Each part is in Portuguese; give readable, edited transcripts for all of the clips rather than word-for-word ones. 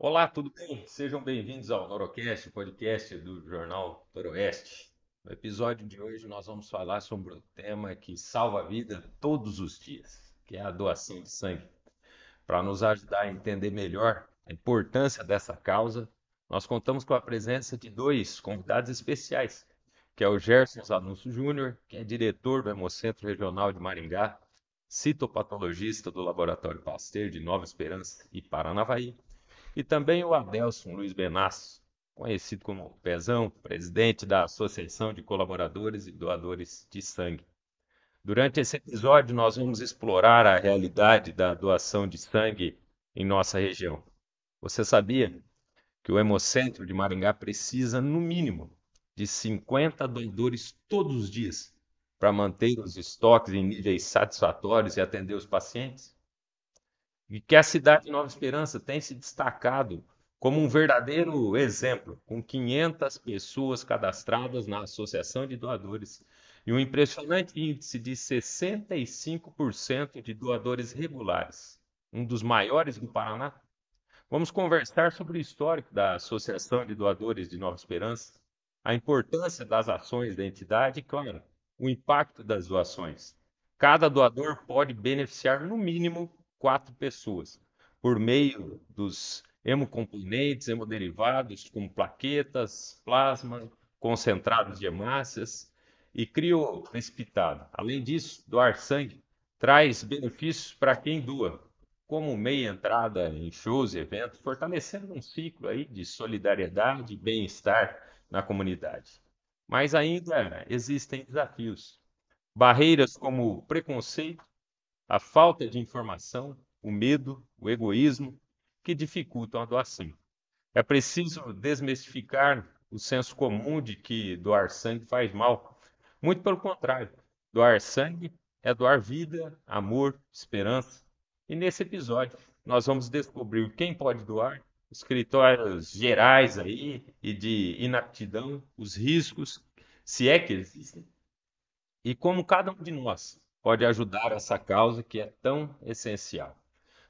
Olá, tudo bem? Sejam bem-vindos ao Norocast, podcast do Jornal Noroeste. No episódio de hoje nós vamos falar sobre um tema que salva a vida todos os dias, que é a doação de sangue. Para nos ajudar a entender melhor a importância dessa causa, nós contamos com a presença de dois convidados especiais, que é o Gerson Zanussi Júnior, que é diretor do Hemocentro Regional de Maringá, citopatologista do Laboratório Pasteur de Nova Esperança e Paranavaí, e também o Adelson Luiz Benasso, conhecido como Pezão, presidente da Associação de Colaboradores e Doadores de Sangue. Durante esse episódio, nós vamos explorar a realidade da doação de sangue em nossa região. Você sabia que o Hemocentro de Maringá precisa, no mínimo, de 50 doadores todos os dias para manter os estoques em níveis satisfatórios e atender os pacientes? E que a cidade de Nova Esperança tem se destacado como um verdadeiro exemplo, com 500 pessoas cadastradas na Associação de Doadores e um impressionante índice de 65% de doadores regulares, um dos maiores do Paraná. Vamos conversar sobre o histórico da Associação de Doadores de Nova Esperança, a importância das ações da entidade e, claro, o impacto das doações. Cada doador pode beneficiar, no mínimo, 4 pessoas, por meio dos hemocomponentes, hemoderivados, como plaquetas, plasma, concentrados de hemácias e crioprecipitado. Além disso, doar sangue traz benefícios para quem doa, como meia entrada em shows e eventos, fortalecendo um ciclo aí de solidariedade e bem-estar na comunidade. Mas ainda existem desafios, barreiras como o preconceito, a falta de informação, o medo, o egoísmo, que dificultam a doação. É preciso desmistificar o senso comum de que doar sangue faz mal. Muito pelo contrário, doar sangue é doar vida, amor, esperança. E nesse episódio nós vamos descobrir quem pode doar, os critérios gerais aí e de inaptidão, os riscos, se é que existem, e como cada um de nós pode ajudar essa causa que é tão essencial.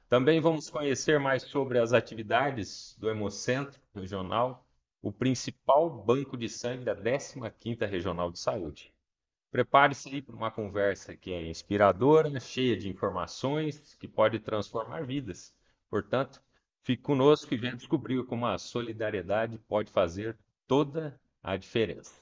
Também vamos conhecer mais sobre as atividades do Hemocentro Regional, o principal banco de sangue da 15ª Regional de Saúde. Prepare-se aí para uma conversa que é inspiradora, cheia de informações, que pode transformar vidas. Portanto, fique conosco e venha descobrir como a solidariedade pode fazer toda a diferença.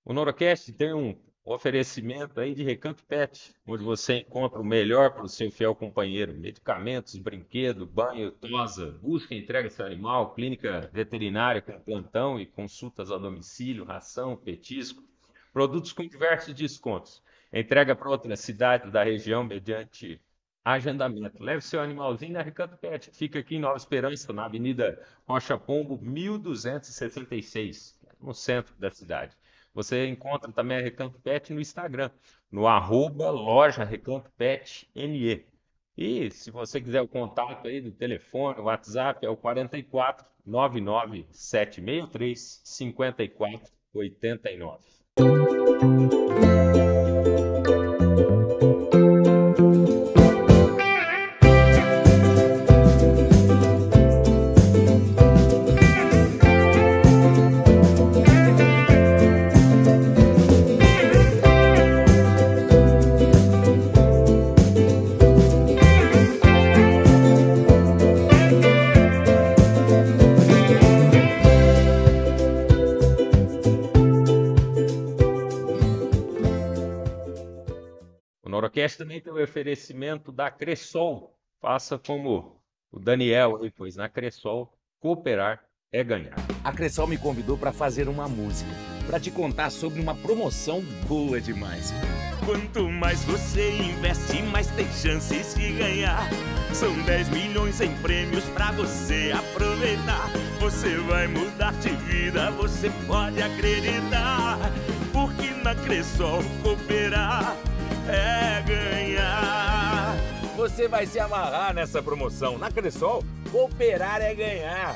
O Norocast tem um oferecimento aí de Recanto Pet, onde você encontra o melhor para o seu fiel companheiro: medicamentos, brinquedo, banho, tosa, busca e entrega seu animal, clínica veterinária com plantão e consultas a domicílio, ração, petisco, produtos com diversos descontos. Entrega para outras cidades da região mediante agendamento. Leve seu animalzinho na Recanto Pet. Fica aqui em Nova Esperança, na Avenida Rocha Pombo, 1266, no centro da cidade. Você encontra também a Recanto Pet no Instagram, no @loja Recanto Pet NE. E se você quiser o contato aí do telefone, o WhatsApp é o 44 99 763 54 89. O Norocast também tem o oferecimento da Cressol. Faça como o Daniel aí, pois na Cressol, cooperar é ganhar. A Cressol me convidou para fazer uma música, para te contar sobre uma promoção boa demais. Quanto mais você investe, mais tem chances de ganhar. São 10 milhões em prêmios pra você aproveitar. Você vai mudar de vida, você pode acreditar. Porque na Cressol cooperar é ganhar. Você vai se amarrar nessa promoção. Na Cressol, cooperar é ganhar.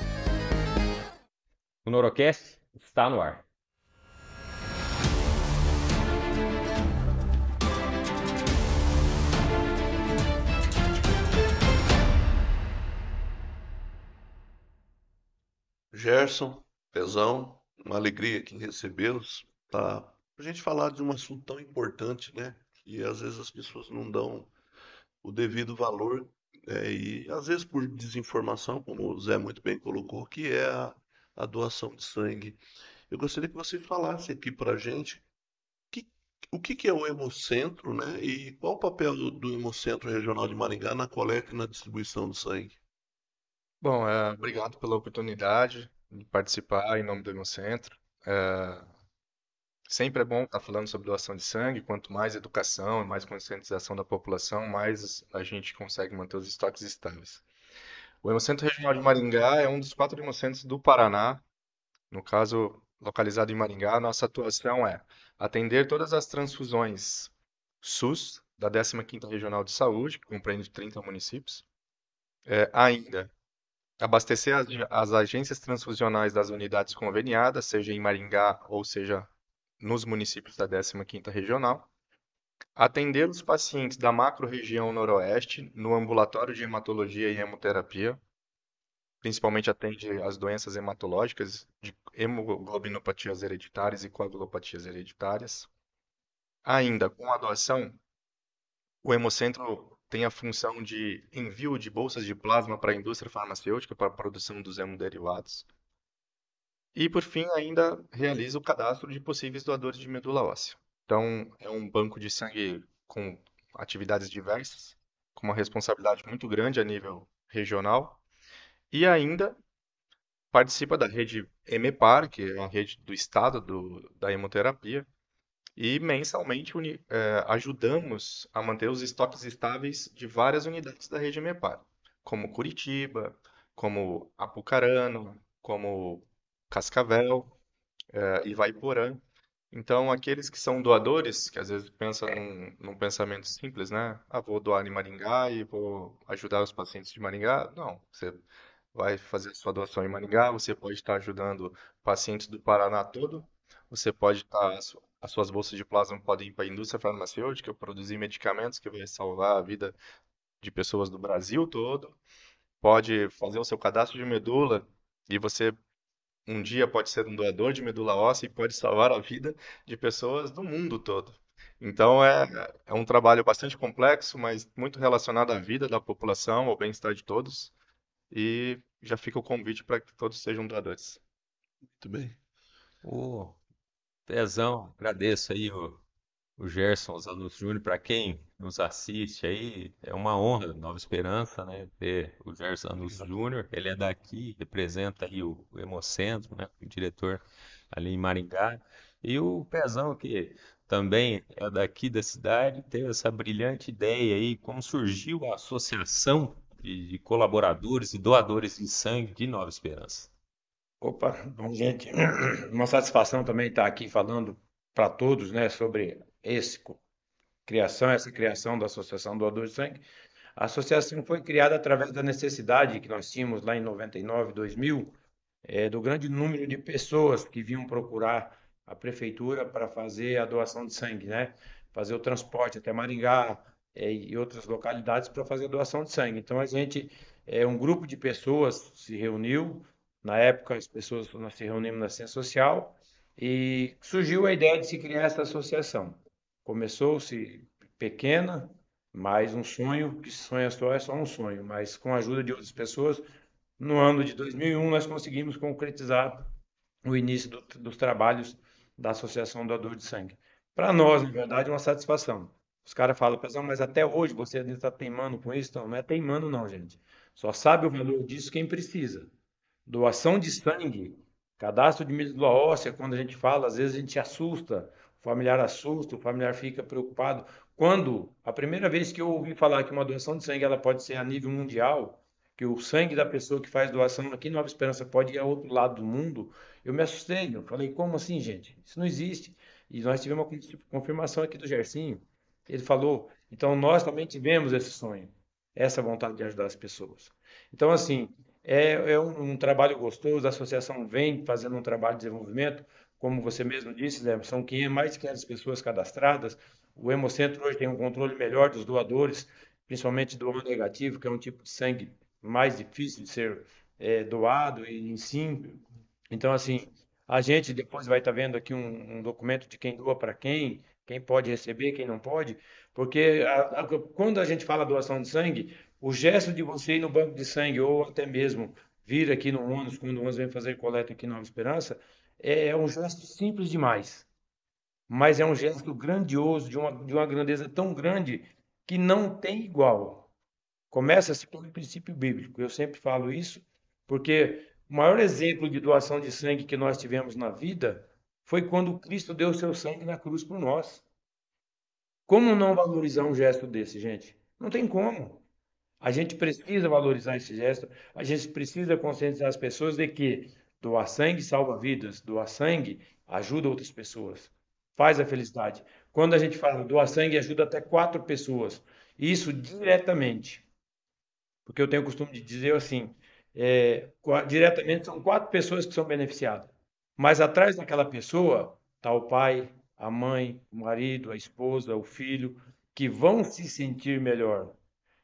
O Norocast está no ar. Gerson, Pezão, uma alegria aqui recebê-los, tá? Para a gente falar de um assunto tão importante, né? Que às vezes as pessoas não dão o devido valor, e às vezes por desinformação, como o Zé muito bem colocou, que é a doação de sangue. Eu gostaria que você falasse aqui para a gente que- o que que é o Hemocentro, né? E qual o papel do Hemocentro Regional de Maringá na coleta e na distribuição do sangue? Bom, obrigado pela oportunidade de participar em nome do Hemocentro. É, Sempre é bom estar falando sobre doação de sangue. Quanto mais educação e mais conscientização da população, mais a gente consegue manter os estoques estáveis. O Hemocentro Regional de Maringá é um dos 4 hemocentros do Paraná. No caso, localizado em Maringá, nossa atuação é atender todas as transfusões SUS da 15ª Regional de Saúde, que compreende 30 municípios. Ainda abastecer as agências transfusionais das unidades conveniadas, seja em Maringá ou seja nos municípios da 15ª Regional. Atender os pacientes da macro-região Noroeste no ambulatório de hematologia e hemoterapia. Principalmente atende as doenças hematológicas de hemoglobinopatias hereditárias e coagulopatias hereditárias. Ainda com a doação, o Hemocentro tem a função de envio de bolsas de plasma para a indústria farmacêutica para a produção dos hemoderivados. E, por fim, ainda realiza o cadastro de possíveis doadores de medula óssea. Então, é um banco de sangue com atividades diversas, com uma responsabilidade muito grande a nível regional, e ainda participa da rede EMEPAR, que é a rede do Estado da hemoterapia, e mensalmente ajudamos a manter os estoques estáveis de várias unidades da rede EMEPAR, como Curitiba, como Apucarana, como Cascavel, Ivaiporã. Então, aqueles que são doadores, que às vezes pensam num pensamento simples, né? Ah, vou doar em Maringá e vou ajudar os pacientes de Maringá. Não, você vai fazer a sua doação em Maringá, você pode estar ajudando pacientes do Paraná todo, você pode estar, as suas bolsas de plasma podem ir para a indústria farmacêutica, produzir medicamentos que vai salvar a vida de pessoas do Brasil todo, pode fazer o seu cadastro de medula e você um dia pode ser um doador de medula óssea e pode salvar a vida de pessoas do mundo todo. Então é um trabalho bastante complexo, mas muito relacionado à vida da população, ao bem-estar de todos. E já fica o convite para que todos sejam doadores. Muito bem. Ô, Pezão, agradeço aí o Gerson Zanusso Júnior, para quem nos assiste aí, é uma honra, Nova Esperança, né, ter o Gerson Zanusso Júnior. Ele é daqui, representa aí o Hemocentro, né, o diretor ali em Maringá. E o Pezão, que também é daqui da cidade, teve essa brilhante ideia aí, como surgiu a associação de colaboradores e doadores de sangue de Nova Esperança. Opa, bom, gente, uma satisfação também estar aqui falando para todos, né, sobre essa criação da Associação Doador de Sangue. A associação foi criada através da necessidade que nós tínhamos lá em 99, 2000, do grande número de pessoas que vinham procurar a prefeitura para fazer a doação de sangue, né? Fazer o transporte até Maringá, e outras localidades para fazer a doação de sangue. Então um grupo de pessoas se reuniu, na época as pessoas nós se reunimos na Ciência Social e surgiu a ideia de se criar essa associação. Começou-se pequena, mas um sonho, que sonha só é só um sonho, mas com a ajuda de outras pessoas, no ano de 2001 nós conseguimos concretizar o início dos trabalhos da Associação Doador de Sangue. Para nós, na verdade, é uma satisfação. Os caras falam, pessoal, mas até hoje você ainda está teimando com isso? Então, não é teimando não, gente. Só sabe o valor disso quem precisa. Doação de sangue, cadastro de medula óssea, quando a gente fala, às vezes a gente assusta, o familiar fica preocupado. Quando a primeira vez que eu ouvi falar que uma doação de sangue ela pode ser a nível mundial, que o sangue da pessoa que faz doação aqui em Nova Esperança pode ir a outro lado do mundo, eu me assustei. Eu falei, como assim, gente? Isso não existe. E nós tivemos uma confirmação aqui do Gercinho. Ele falou, então nós também tivemos esse sonho, essa vontade de ajudar as pessoas. Então, assim, é um trabalho gostoso, a associação vem fazendo um trabalho de desenvolvimento, como você mesmo disse, Zé, são mais de 500 pessoas cadastradas. O Hemocentro hoje tem um controle melhor dos doadores, principalmente do O negativo, que é um tipo de sangue mais difícil de ser doado, e sim, Então, assim, a gente depois vai estar vendo aqui um documento de quem doa para quem pode receber, quem não pode, porque quando a gente fala doação de sangue, o gesto de você ir no banco de sangue ou até mesmo vir aqui no ônibus, quando o ônibus vem fazer coleta aqui em Nova Esperança, é um gesto simples demais, mas é um gesto grandioso, de uma grandeza tão grande que não tem igual. Começa-se pelo princípio bíblico. Eu sempre falo isso, porque o maior exemplo de doação de sangue que nós tivemos na vida foi quando Cristo deu seu sangue na cruz por nós. Como não valorizar um gesto desse, gente? Não tem como. A gente precisa valorizar esse gesto, a gente precisa conscientizar as pessoas de que doar sangue salva vidas, doar sangue ajuda outras pessoas, faz a felicidade. Quando a gente fala doar sangue ajuda até 4 pessoas, isso diretamente. Porque eu tenho o costume de dizer assim, diretamente são 4 pessoas que são beneficiadas. Mas atrás daquela pessoa está o pai, a mãe, o marido, a esposa, o filho, que vão se sentir melhor.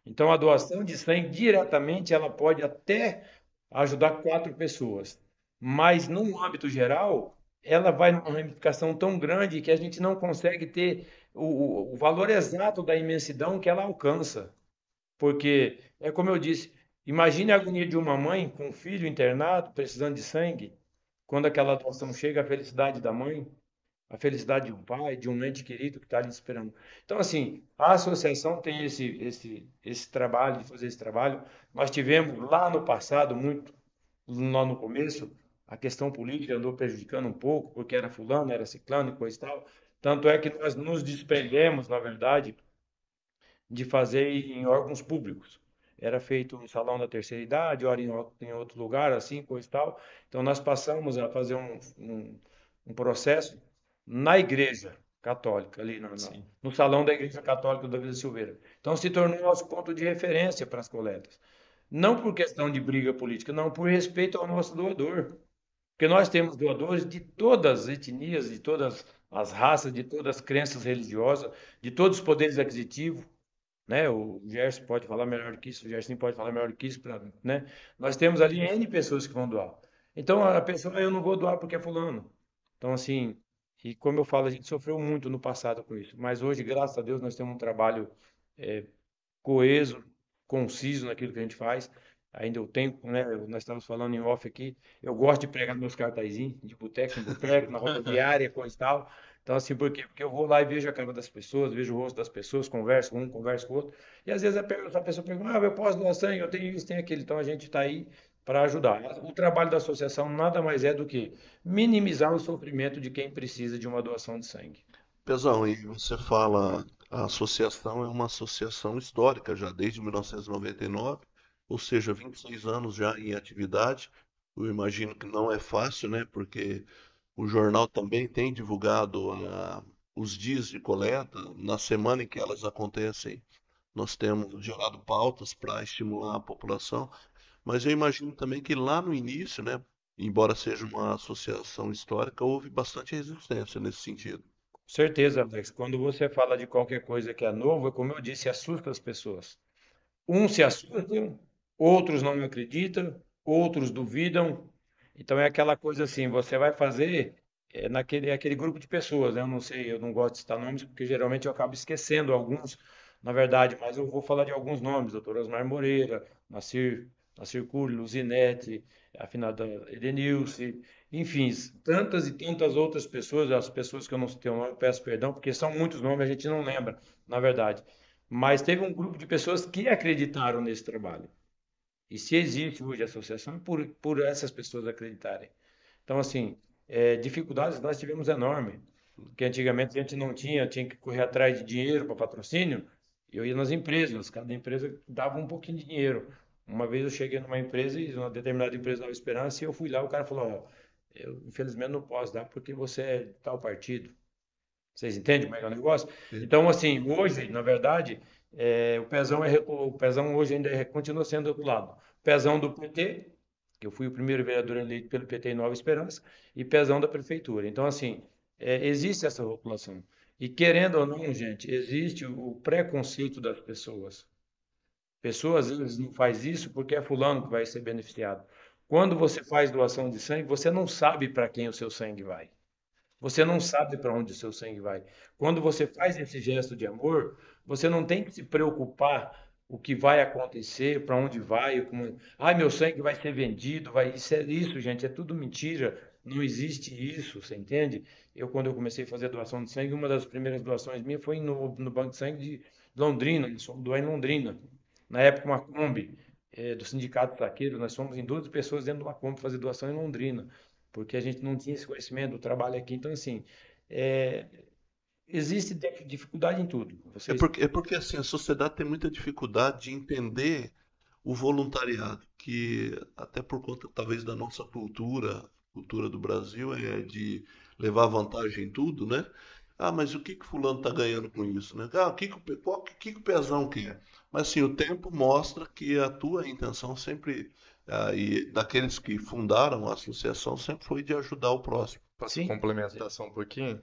Então a doação de sangue diretamente ela pode até ajudar 4 pessoas. Mas no âmbito geral, ela vai numa ramificação tão grande que a gente não consegue ter o valor exato da imensidão que ela alcança. Porque, é como eu disse, imagine a agonia de uma mãe com um filho internado, precisando de sangue. Quando aquela doação chega, a felicidade da mãe, a felicidade de um pai, de um ente querido que está ali esperando. Então, assim, a associação tem esse trabalho, de fazer esse trabalho. Nós tivemos lá no passado, muito lá no começo, a questão política andou prejudicando um pouco, porque era fulano, era ciclano e coisa e tal. Tanto é que nós nos desprendemos, na verdade, de fazer em órgãos públicos. Era feito no Salão da Terceira Idade, ora em outro lugar, assim, coisa e tal. Então, nós passamos a fazer um processo na Igreja Católica, ali no Salão da Igreja Católica da Vila Silveira. Então, se tornou nosso ponto de referência para as coletas. Não por questão de briga política, não, por respeito ao nosso doador. Porque nós temos doadores de todas as etnias, de todas as raças, de todas as crenças religiosas, de todos os poderes aquisitivos, né? O Gerson pode falar melhor do que isso, o Gerson pode falar melhor do que isso, né? Nós temos ali N pessoas que vão doar. Então a pessoa, eu não vou doar porque é fulano. Então assim, e como eu falo, a gente sofreu muito no passado com isso, mas hoje, graças a Deus, nós temos um trabalho coeso, conciso naquilo que a gente faz. Ainda eu tenho, né? Nós estamos falando em off aqui. Eu gosto de pregar meus cartazinhos de boteco em boteco, na rodoviária, coisa e tal. Então, assim, por quê? Porque eu vou lá e vejo a cara das pessoas, vejo o rosto das pessoas, converso com um, converso com o outro. E às vezes a pessoa pergunta, eu posso doar sangue, eu tenho isso, tenho aquilo. Então a gente está aí para ajudar. O trabalho da associação nada mais é do que minimizar o sofrimento de quem precisa de uma doação de sangue. Pezão, e você fala, a associação é uma associação histórica já desde 1999, ou seja, 26 anos já em atividade. Eu imagino que não é fácil, né? Porque o jornal também tem divulgado os dias de coleta. Na semana em que elas acontecem, nós temos gerado pautas para estimular a população. Mas eu imagino também que lá no início, né? Embora seja uma associação histórica, houve bastante resistência nesse sentido. Certeza, Alex. Quando você fala de qualquer coisa que é novo, é como eu disse, assusta as pessoas. Uns se assustam, outros não acreditam, outros duvidam. Então é aquela coisa assim, você vai fazer aquele grupo de pessoas, né? Eu não sei, eu não gosto de citar nomes, porque geralmente eu acabo esquecendo alguns, na verdade, mas eu vou falar de alguns nomes, doutor Osmar Moreira, Nacir Cury, Luzinete, a finada Edenilce, enfim, tantas e tantas outras pessoas, as pessoas que eu não citei o nome, eu peço perdão, porque são muitos nomes, a gente não lembra, na verdade. Mas teve um grupo de pessoas que acreditaram nesse trabalho. E se existe hoje a associação, é por essas pessoas acreditarem. Então, assim, dificuldades nós tivemos enorme, porque antigamente a gente não tinha que correr atrás de dinheiro para patrocínio. Eu ia nas empresas, cada empresa dava um pouquinho de dinheiro. Uma vez eu cheguei numa empresa, e uma determinada empresa dava Esperança, e eu fui lá, o cara falou, ó, eu infelizmente não posso dar porque você é de tal partido. Vocês entendem como é que é o negócio? Então, assim, hoje, na verdade, o Pezão hoje ainda continua sendo do lado. Pezão do PT, que eu fui o primeiro vereador eleito pelo PT em Nova Esperança, e Pezão da Prefeitura. Então, assim, existe essa população. E querendo ou não, gente, existe o preconceito das pessoas. Pessoas, às vezes, não faz isso porque é fulano que vai ser beneficiado. Quando você faz doação de sangue, você não sabe para quem o seu sangue vai. Você não sabe para onde o seu sangue vai. Quando você faz esse gesto de amor, você não tem que se preocupar o que vai acontecer, para onde vai, como, ai, meu sangue vai ser vendido, vai, isso, gente, é tudo mentira. Não existe isso, você entende? Quando eu comecei a fazer doação de sangue, uma das primeiras doações minhas foi no Banco de Sangue de Londrina, nós fomos doar em Londrina. Na época, uma Kombi, do Sindicato Saqueiro, nós fomos em 12 pessoas dentro de uma Kombi fazer doação em Londrina porque a gente não tinha esse conhecimento do trabalho aqui. Então, assim, é, existe dificuldade em tudo. Vocês, É porque assim, a sociedade tem muita dificuldade de entender o voluntariado, que até por conta talvez da nossa cultura do Brasil é de levar vantagem em tudo, né? Ah, mas o que que fulano está ganhando com isso, né? Ah, o que que o Pezão quer? Mas assim, o tempo mostra que a tua intenção sempre, e daqueles que fundaram a associação, sempre foi de ajudar o próximo. Posso sim, complementar só um pouquinho?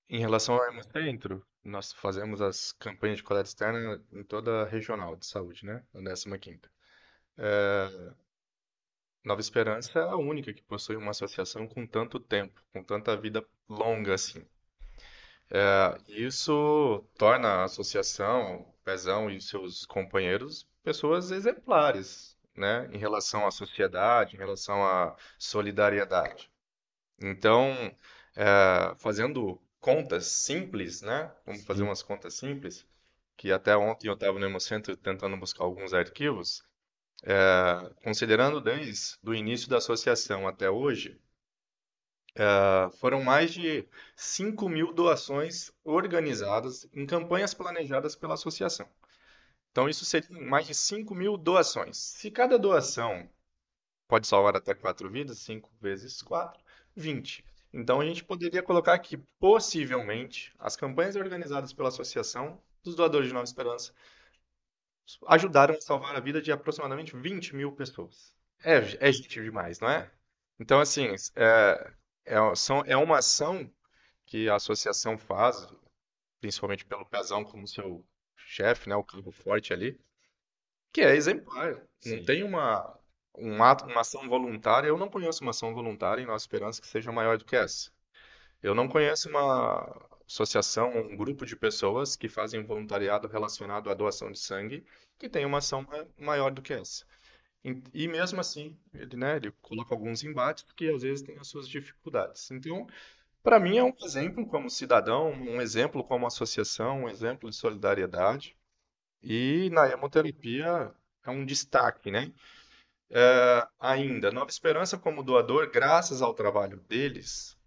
Em relação ao Hemocentro, nós fazemos as campanhas de coleta externa em toda a regional de saúde, né? A 15ª. Nova Esperança é a única que possui uma associação com tanto tempo, com tanta vida longa assim. Isso torna a associação, o Pezão e seus companheiros, pessoas exemplares, né? Em relação à sociedade, em relação à solidariedade. Então, fazendo contas simples, né? Vamos fazer Sim. umas contas simples, que até ontem eu estava no Hemocentro tentando buscar alguns arquivos. Considerando desde o início da associação até hoje, foram mais de 5.000 doações organizadas em campanhas planejadas pela associação. Então, isso seria mais de 5.000 doações. Se cada doação pode salvar até 4 vidas, 5 vezes 4, 20. Então, a gente poderia colocar que, possivelmente, as campanhas organizadas pela Associação dos Doadores de Nova Esperança ajudaram a salvar a vida de aproximadamente 20.000 pessoas. É gente demais, não é? Então, assim, é uma ação que a associação faz, principalmente pelo Pezão como seu chefe, né, o cabo forte ali, que é exemplar. Não Sim. tem uma ação voluntária. Eu não conheço uma ação voluntária em Nossa Esperança que seja maior do que essa. Eu não conheço uma associação, um grupo de pessoas que fazem voluntariado relacionado à doação de sangue que tem uma ação maior do que essa. E mesmo assim, ele, né, ele coloca alguns embates que às vezes tem as suas dificuldades. Então, para mim é um exemplo como cidadão, um exemplo como associação, um exemplo de solidariedade. E na hemoterapia é um destaque, né? Ainda, Nova Esperança como doador, graças ao trabalho deles,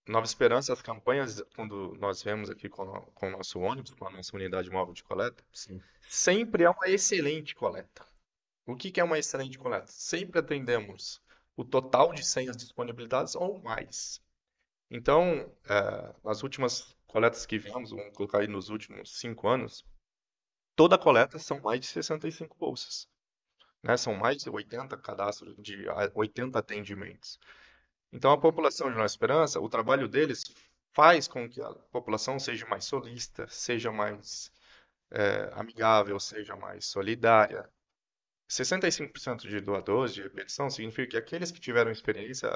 Nova Esperança, as campanhas, quando nós vemos aqui com o nosso ônibus, com a nossa unidade móvel de coleta, Sim. sempre é uma excelente coleta. O que que é uma excelente coleta? Sempre atendemos o total de senhas disponibilizadas ou mais. Então, nas últimas coletas que vimos, vamos colocar aí nos últimos 5 anos, toda a coleta são mais de 65 bolsas, né? São mais de 80 cadastros, de 80 atendimentos. Então, a população de Nova Esperança, o trabalho deles faz com que a população seja mais solícita, seja mais amigável, seja mais solidária. 65% de doadores de repetição significa que aqueles que tiveram experiência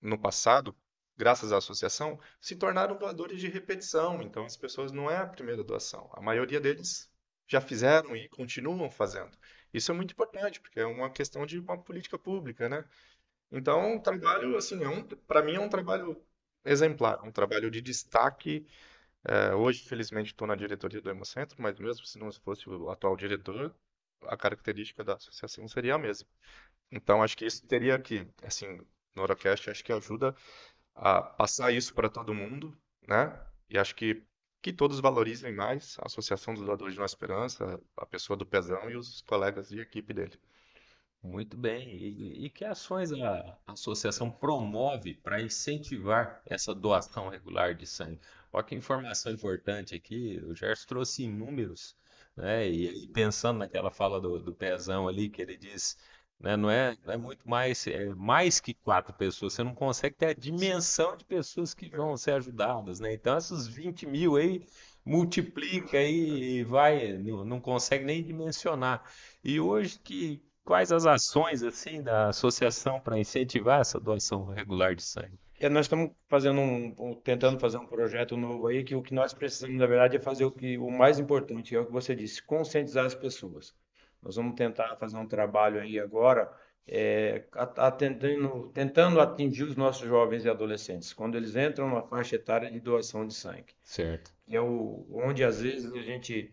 no passado, graças à associação, se tornaram doadores de repetição. Então, as pessoas não é a primeira doação. A maioria deles já fizeram e continuam fazendo. Isso é muito importante, porque é uma questão de uma política pública, né? Então, o trabalho, assim, para mim é um trabalho exemplar, um trabalho de destaque. Hoje, felizmente, estou na diretoria do Hemocentro, mas mesmo se não fosse o atual diretor, a característica da associação seria a mesma. Então, acho que isso teria que, assim, no Orocast, acho que ajuda a passar isso para todo mundo, né? E acho que todos valorizem mais a Associação dos Doadores de Nova Esperança, a pessoa do Pezão e os colegas de equipe dele. Muito bem. E que ações a associação promove para incentivar essa doação regular de sangue? Olha que informação importante aqui. O Gerson trouxe números, né? E pensando naquela fala do Pezão ali, que ele diz, né, não é muito mais, é mais que 4 pessoas. Você não consegue ter a dimensão de pessoas que vão ser ajudadas, né? Então, esses 20.000 aí, multiplica aí e vai, não consegue nem dimensionar. E hoje quais as ações assim da associação para incentivar essa doação regular de sangue? Nós estamos fazendo tentando fazer um projeto novo aí, que o que nós precisamos, na verdade, é fazer o mais importante, é o que você disse, conscientizar as pessoas. Nós vamos tentar fazer um trabalho aí agora, tentando atingir os nossos jovens e adolescentes, quando eles entram na faixa etária de doação de sangue. Certo. Que é onde às vezes a gente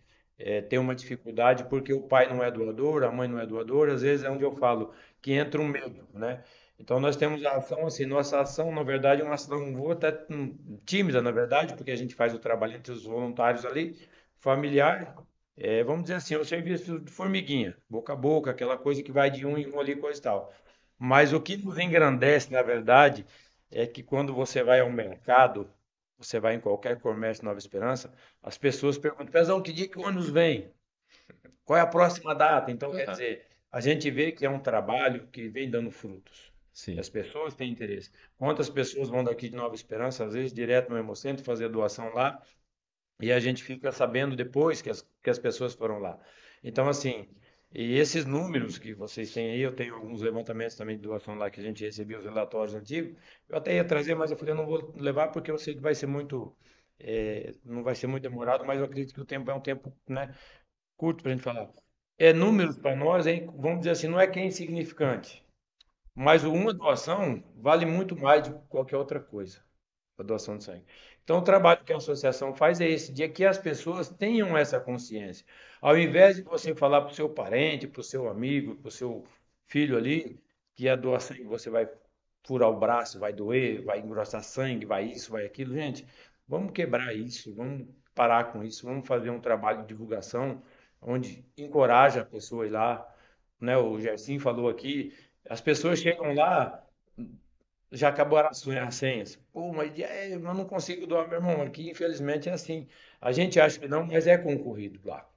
tem uma dificuldade porque o pai não é doador, a mãe não é doadora, às vezes é onde eu falo que entra um medo, né? Então nós temos a ação assim, nossa ação, na verdade, é uma ação vou até tímida, na verdade, porque a gente faz o trabalho entre os voluntários ali, familiar, vamos dizer assim, o serviço de formiguinha, boca a boca, aquela coisa que vai de um em um ali, coisa e tal. Mas o que nos engrandece, na verdade, é que quando você vai ao mercado, você vai em qualquer comércio Nova Esperança, as pessoas perguntam, Pezão, que dia que o ônibus vem? Qual é a próxima data? Então, quer dizer, a gente vê que é um trabalho que vem dando frutos. E Sim. as pessoas têm interesse. Quantas pessoas vão daqui de Nova Esperança, às vezes, direto no Hemocentro, fazer a doação lá, e a gente fica sabendo depois que as pessoas foram lá. Então, assim, e esses números que vocês têm aí, eu tenho alguns levantamentos também de doação lá que a gente recebeu, os relatórios antigos. Eu até ia trazer, mas eu falei, eu não vou levar porque eu sei que vai ser muito, não vai ser muito demorado, mas eu acredito que o tempo é um tempo, né, curto para a gente falar. Números para nós, hein, vamos dizer assim, não é que é insignificante, mas uma doação vale muito mais do que qualquer outra coisa, a doação de sangue. Então, o trabalho que a associação faz é esse, de que as pessoas tenham essa consciência. Ao invés de você falar para o seu parente, para o seu amigo, para o seu filho ali, que a doação que você vai furar o braço, vai doer, vai engrossar sangue, vai isso, vai aquilo. Gente, vamos quebrar isso, vamos parar com isso, vamos fazer um trabalho de divulgação onde encoraja a pessoa a ir lá, né? O Gerson falou aqui, as pessoas chegam lá, já acabaram as senhas. Pô, mas eu não consigo doar, meu irmão. Aqui, infelizmente, é assim. A gente acha que não, mas é concorrido lá.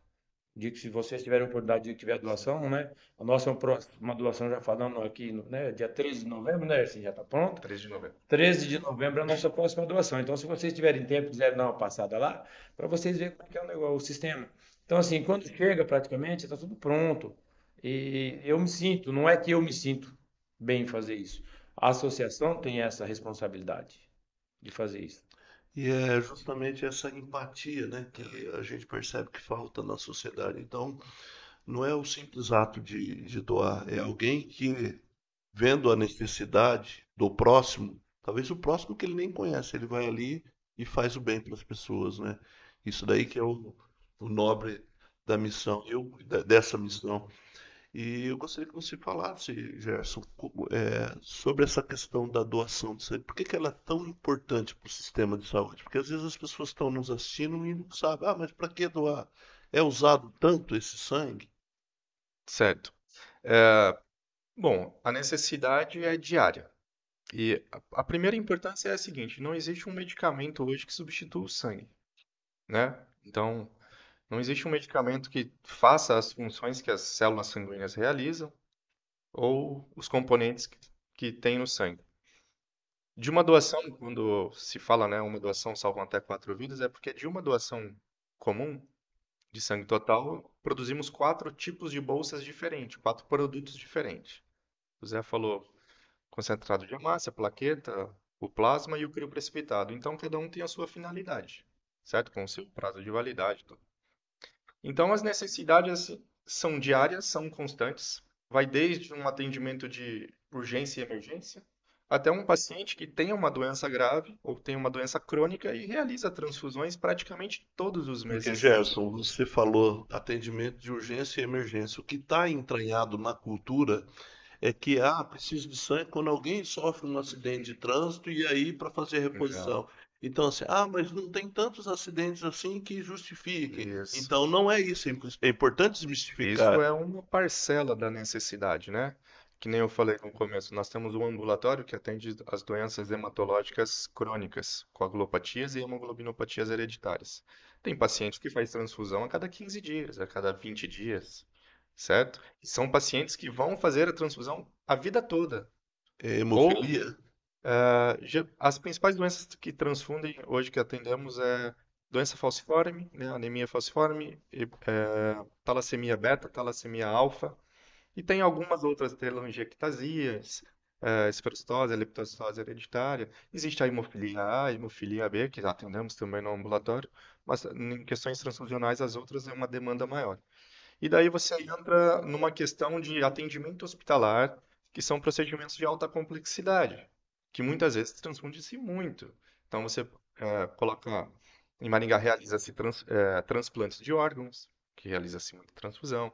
Digo que se vocês tiverem oportunidade de tiver doação, né? A nossa é uma doação já falando aqui, né? Dia 13 de novembro, né? Assim, já está pronto. 13 de novembro. 13 de novembro é a nossa próxima doação. Então, se vocês tiverem tempo e quiserem dar uma passada lá, para vocês verem como é que é o negócio, o sistema. Então, assim, quando chega praticamente, está tudo pronto. E eu me sinto, não é que eu me sinto bem em fazer isso. A associação tem essa responsabilidade de fazer isso. E é justamente essa empatia, né, que a gente percebe que falta na sociedade. Então, não é o simples ato de doar, é alguém que, vendo a necessidade do próximo, talvez o próximo que ele nem conhece, ele vai ali e faz o bem para as pessoas, né? Isso daí que é o nobre da missão, dessa missão. E eu gostaria que você falasse, Gerson, sobre essa questão da doação de sangue. Por que que ela é tão importante para o sistema de saúde? Porque às vezes as pessoas estão nos assistindo e não sabem, mas para que doar? É usado tanto esse sangue? Certo. É, bom, a necessidade é diária. E a primeira importância é a seguinte: não existe um medicamento hoje que substitua o sangue, né? Então, não existe um medicamento que faça as funções que as células sanguíneas realizam ou os componentes que tem no sangue. De uma doação, quando se fala, né, uma doação salva até 4 vidas, é porque de uma doação comum de sangue total, produzimos 4 tipos de bolsas diferentes, 4 produtos diferentes. O Zé falou concentrado de hemácia, plaqueta, o plasma e o crioprecipitado. Então, cada um tem a sua finalidade, certo? Com o seu prazo de validade. Tudo. Então, as necessidades são diárias, são constantes. Vai desde um atendimento de urgência e emergência, até um paciente que tenha uma doença grave ou tem uma doença crônica e realiza transfusões praticamente todos os Porque, meses. Gerson, você falou atendimento de urgência e emergência. O que está entranhado na cultura é que preciso de sangue quando alguém sofre um acidente de trânsito e aí para fazer reposição. Então, assim, mas não tem tantos acidentes assim que justifiquem. Isso. Então, não é isso. É importante desmistificar. Isso é uma parcela da necessidade, né? Que nem eu falei no começo, nós temos um ambulatório que atende as doenças hematológicas crônicas, coagulopatias e hemoglobinopatias hereditárias. Tem pacientes que faz transfusão a cada 15 dias, a cada 20 dias, certo? E são pacientes que vão fazer a transfusão a vida toda. É hemofilia. As principais doenças que transfundem hoje que atendemos é doença falciforme, né, anemia falciforme, talassemia beta, talassemia alfa, E tem algumas outras telangiectasias, esferocitose, leptocitose hereditária. Existe a hemofilia A, a hemofilia B, que atendemos também no ambulatório, mas em questões transfusionais as outras é uma demanda maior. E daí você entra numa questão de atendimento hospitalar, que são procedimentos de alta complexidade, que muitas vezes transfunde-se muito. Então você coloca, em Maringá realiza-se transplantes de órgãos, que realiza-se muita transfusão.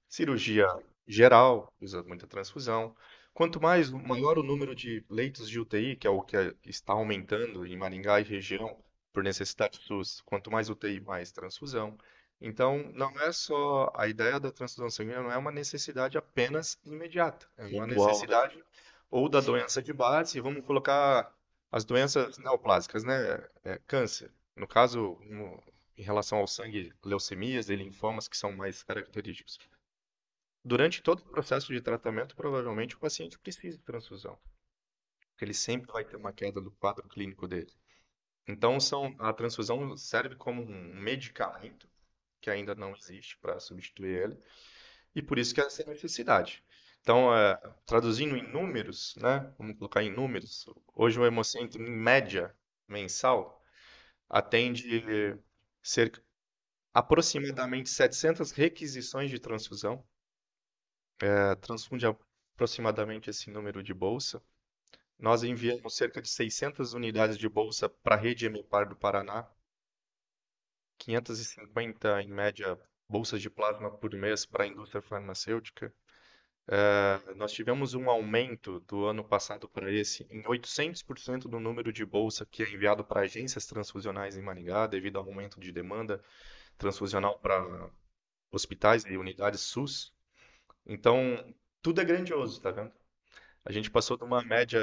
Cirurgia geral, usa muita transfusão. Quanto maior o número de leitos de UTI, que é o que está aumentando em Maringá e região, por necessidade do SUS, quanto mais UTI, mais transfusão. Então, não é só a ideia da transfusão sanguínea, não é uma necessidade apenas imediata, é uma Pontual, né? necessidade ou da doença de base, vamos colocar as doenças neoplásicas, né? Câncer. No caso, em relação ao sangue, leucemias e linfomas, que são mais característicos. Durante todo o processo de tratamento, provavelmente o paciente precisa de transfusão, porque ele sempre vai ter uma queda do quadro clínico dele. Então, a transfusão serve como um medicamento que ainda não existe para substituir ele, e por isso que é essa necessidade. Então, traduzindo em números, né? Vamos colocar em números. Hoje o Hemocentro, em média mensal, atende aproximadamente 700 requisições de transfusão. Transfunde aproximadamente esse número de bolsa. Nós enviamos cerca de 600 unidades de bolsa para a rede Emepar do Paraná, 550 em média bolsas de plasma por mês para a indústria farmacêutica. Nós tivemos um aumento do ano passado para esse em 800% do número de bolsa que é enviado para agências transfusionais em Maringá, devido ao aumento de demanda transfusional para hospitais e unidades SUS. Então, tudo é grandioso, tá vendo? A gente passou de uma média,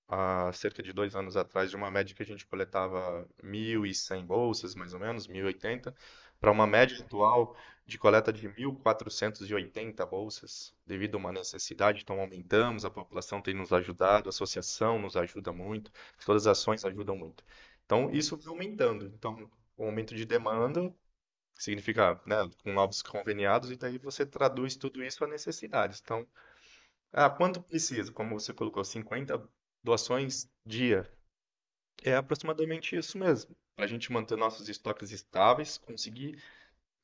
há cerca de 2 anos atrás, de uma média que a gente coletava 1.100 bolsas, mais ou menos, 1.080, para uma média atual de coleta de 1.480 bolsas, devido a uma necessidade. Então, aumentamos, a população tem nos ajudado, a associação nos ajuda muito, todas as ações ajudam muito. Então, isso vai aumentando. Então, o aumento de demanda significa, né, com novos conveniados, e daí você traduz tudo isso a necessidades. Então, quanto precisa? Como você colocou, 50 doações dia. É aproximadamente isso mesmo. Para a gente manter nossos estoques estáveis, conseguir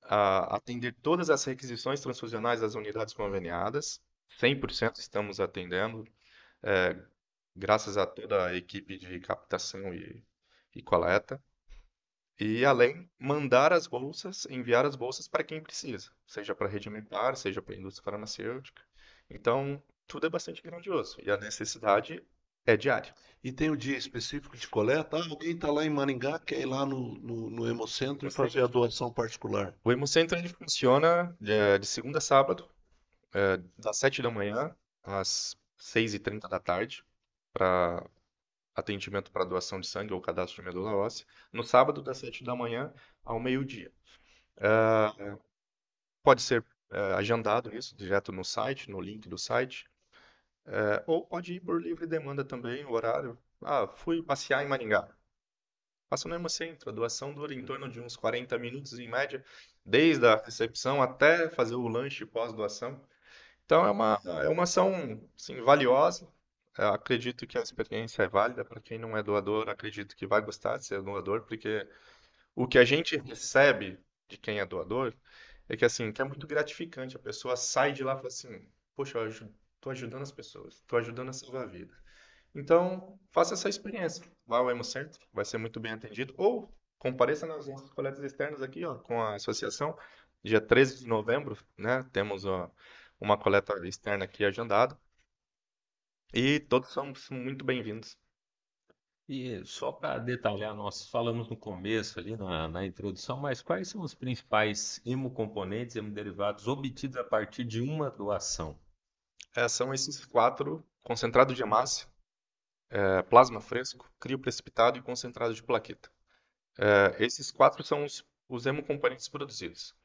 atender todas as requisições transfusionais das unidades conveniadas, 100% estamos atendendo, graças a toda a equipe de captação e coleta. E além, mandar as bolsas, enviar as bolsas para quem precisa, seja para a rede alimentar, seja para a indústria farmacêutica. Então, tudo é bastante grandioso e a necessidade é diária. E tem o dia específico de coleta? Alguém está lá em Maringá, quer ir lá no Hemocentro e fazer a doação particular. O Hemocentro ele funciona de segunda a sábado, das 7 da manhã às 6h30 da tarde, para atendimento para doação de sangue ou cadastro de medula óssea. No sábado, das 7 da manhã ao meio-dia. Pode ser agendado isso direto no site, no link do site. Ou pode ir por livre demanda também, o horário. Fui passear em Maringá. Passa no Hemocentro, a doação dura em torno de uns 40 minutos em média, desde a recepção até fazer o lanche pós-doação. Então é uma ação assim, valiosa. Acredito que a experiência é válida para quem não é doador. Acredito que vai gostar de ser doador, porque o que a gente recebe de quem é doador é que assim, que é muito gratificante. A pessoa sai de lá e fala assim: poxa, eu estou ajudando as pessoas, estou ajudando a salvar a vida. Então, faça essa experiência. Vá ao Hemocentro, vai ser muito bem atendido. Ou compareça nas nossas coletas externas aqui, ó, com a associação. Dia 13 de novembro, né? Temos uma coleta externa aqui agendada. E todos são muito bem-vindos. E só para detalhar, nós falamos no começo ali na introdução, mas quais são os principais hemocomponentes, hemoderivados obtidos a partir de uma doação? São esses 4: concentrado de hemácia, plasma fresco, crioprecipitado e concentrado de plaqueta. Esses 4 são os hemocomponentes produzidos.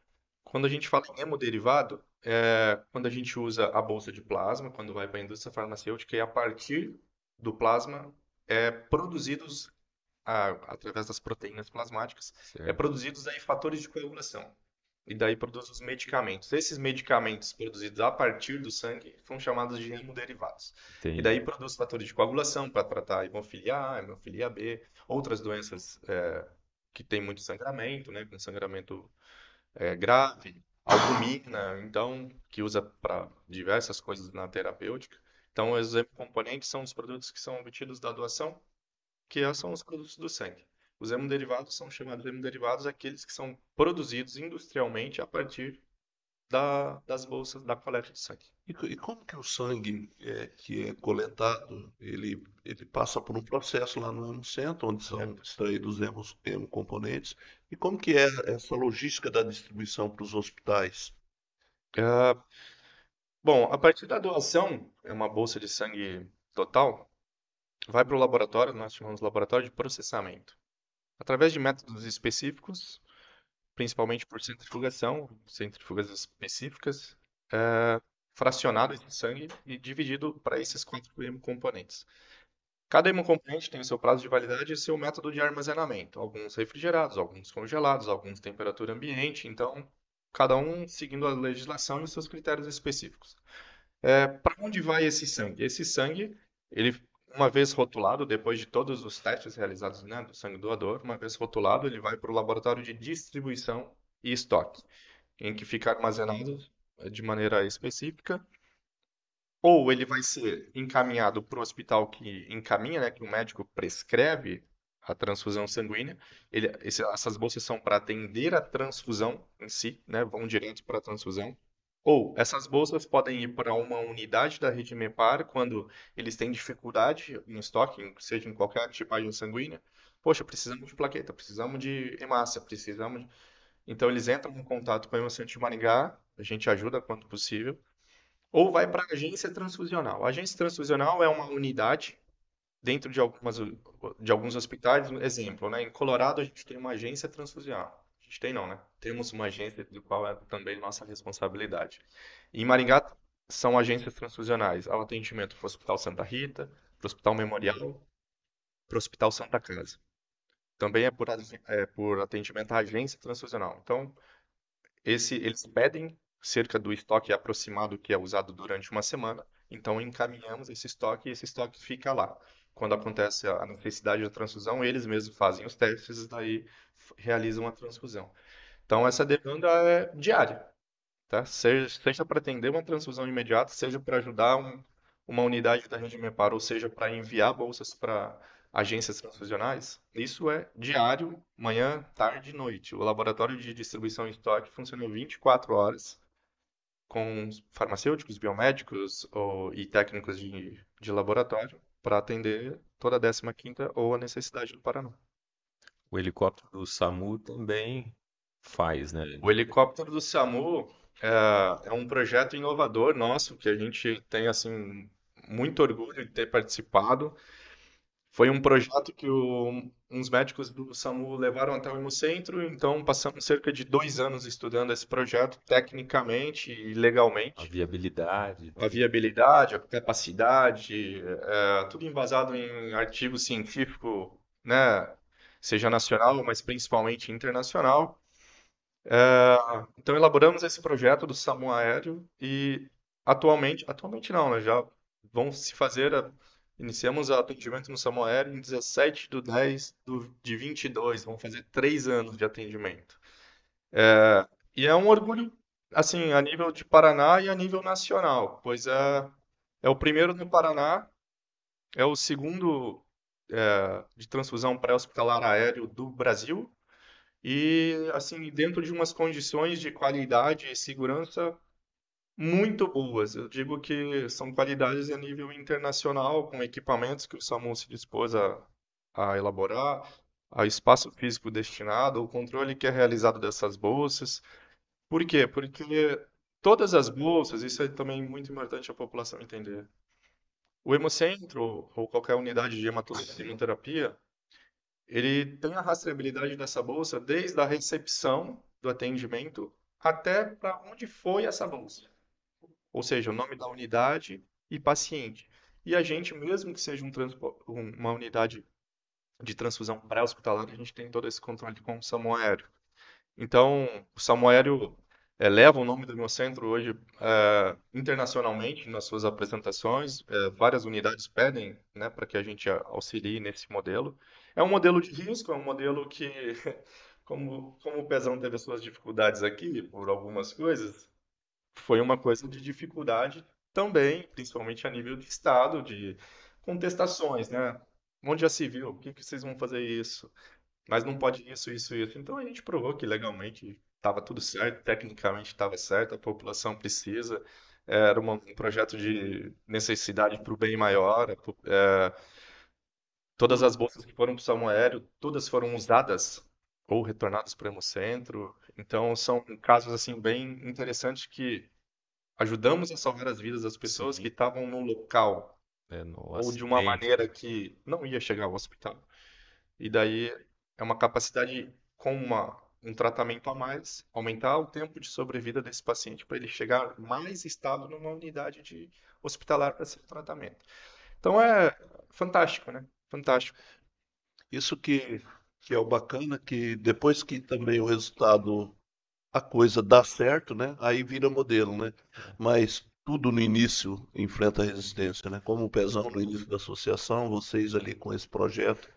Quando a gente fala em hemoderivado, quando a gente usa a bolsa de plasma, quando vai para a indústria farmacêutica, e a partir do plasma produzidos através das proteínas plasmáticas, Certo. produzidos aí fatores de coagulação. e daí produz os medicamentos. Esses medicamentos produzidos a partir do sangue são chamados de hemoderivados. E daí Entendi. produz fatores de coagulação para tratar hemofilia A, hemofilia B, outras doenças que têm muito sangramento, né, com sangramento grave, albumina, então, que usa para diversas coisas na terapêutica. Então, os hemocomponentes são os produtos que são obtidos da doação, que são os produtos do sangue. Os hemoderivados são chamados hemoderivados aqueles que são produzidos industrialmente a partir das bolsas da coleta de sangue. E como que o sangue que é coletado, ele passa por um processo lá no Hemocentro, onde são Certo? extraídos hemocomponentes, e como que é essa logística da distribuição para os hospitais? Ah, bom, a partir da doação, é uma bolsa de sangue total, vai para o laboratório, nós chamamos de laboratório de processamento. Através de métodos específicos, principalmente por centrifugação, centrífugas específicas, fracionado esse sangue e dividido para esses 4 hemocomponentes. Cada hemocomponente tem o seu prazo de validade e seu método de armazenamento. Alguns refrigerados, alguns congelados, alguns temperatura ambiente. Então, cada um seguindo a legislação e os seus critérios específicos. Para onde vai esse sangue? Esse sangue, ele, uma vez rotulado, depois de todos os testes realizados, né, do sangue doador, uma vez rotulado, ele vai para o laboratório de distribuição e estoque, em que fica armazenado de maneira específica. Ou ele vai ser encaminhado para o hospital que encaminha, né, que o médico prescreve a transfusão sanguínea. Essas bolsas são para atender a transfusão em si, né, vão direto para a transfusão. Ou essas bolsas podem ir para uma unidade da rede MEPAR quando eles têm dificuldade em estoque, seja em qualquer tipagem sanguínea. Poxa, precisamos de plaqueta, precisamos de hemácia, precisamos de... Então eles entram em contato com o Hemocentro de Maringá, a gente ajuda quanto possível. Ou vai para a agência transfusional. A agência transfusional é uma unidade dentro de alguns hospitais. Exemplo, né? Em Colorado a gente tem uma agência transfusional. A gente tem não, né? Temos uma agência do qual é também nossa responsabilidade. E em Maringá são agências transfusionais. Ao atendimento para o Hospital Santa Rita, para o Hospital Memorial, para o Hospital Santa Casa. Também é por atendimento à agência transfusional. Então, eles pedem cerca do estoque aproximado que é usado durante uma semana. Então, encaminhamos esse estoque e esse estoque fica lá. Quando acontece a necessidade da transfusão, eles mesmos fazem os testes e daí realizam a transfusão. Então, essa demanda é diária, tá? Seja para atender uma transfusão imediata, seja para ajudar uma unidade da rede MEPAR, ou seja, para enviar bolsas para agências transfusionais, isso é diário, manhã, tarde e noite. O laboratório de distribuição em estoque funciona 24 horas, com farmacêuticos, biomédicos e técnicos de laboratório, para atender toda a 15ª ou a necessidade do Paraná. O helicóptero do SAMU também faz, né? O helicóptero do SAMU é um projeto inovador nosso, que a gente tem assim muito orgulho de ter participado. Foi um projeto que uns médicos do SAMU levaram até o Hemocentro, então passamos cerca de 2 anos estudando esse projeto tecnicamente e A legalmente. viabilidade. A viabilidade, a capacidade, tudo embasado em artigo científico, né, seja nacional, mas principalmente internacional. Então elaboramos esse projeto do SAMU aéreo e atualmente não, né, já vão se fazer, iniciamos o atendimento no SAMU aéreo em 17/10 de 22, vão fazer 3 anos de atendimento. E é um orgulho, assim, a nível de Paraná e a nível nacional, pois é o primeiro no Paraná, é o segundo de transfusão pré-hospitalar aéreo do Brasil e, assim, dentro de umas condições de qualidade e segurança muito boas. Eu digo que são qualidades a nível internacional, com equipamentos que o SAMU se dispôs a elaborar, a espaço físico destinado, o controle que é realizado dessas bolsas. Por quê? Porque todas as bolsas, isso é também muito importante a população entender. O Hemocentro, ou qualquer unidade de hematologia, ele tem a rastreabilidade dessa bolsa desde a recepção do atendimento até para onde foi essa bolsa. Ou seja, o nome da unidade e paciente. E a gente, mesmo que seja uma unidade de transfusão pré-hospitalar, a gente tem todo esse controle com o SAMU aéreo. Então, o SAMU aéreo leva o nome do meu centro hoje internacionalmente nas suas apresentações. Várias unidades pedem, né, para que a gente auxilie nesse modelo. É um modelo de risco, é um modelo que, como o Pezão teve as suas dificuldades aqui por algumas coisas, foi uma coisa de dificuldade também, principalmente a nível de Estado, de contestações, né? Onde já se viu? Por que vocês vão fazer isso? Mas não pode isso, isso, isso. Então a gente provou que legalmente estava tudo certo, tecnicamente estava certo, a população precisa. Era um projeto de necessidade para o bem maior. Todas as bolsas que foram para o Salmo Aéreo, todas foram usadas ou retornadas para o Hemocentro. Então são casos assim bem interessantes que ajudamos a salvar as vidas das pessoas que Sim, estavam no local no ou de uma acidente, maneira né? que não ia chegar ao hospital. E daí é uma capacidade com um tratamento a mais, aumentar o tempo de sobrevida desse paciente para ele chegar mais estável numa unidade de hospitalar para ser tratamento. Então é fantástico, né? Fantástico. Isso que é o bacana, que depois que também o resultado, a coisa dá certo, né? Aí vira modelo, né? Mas tudo no início enfrenta resistência, né? Como o Pezão no início da associação, vocês ali com esse projeto,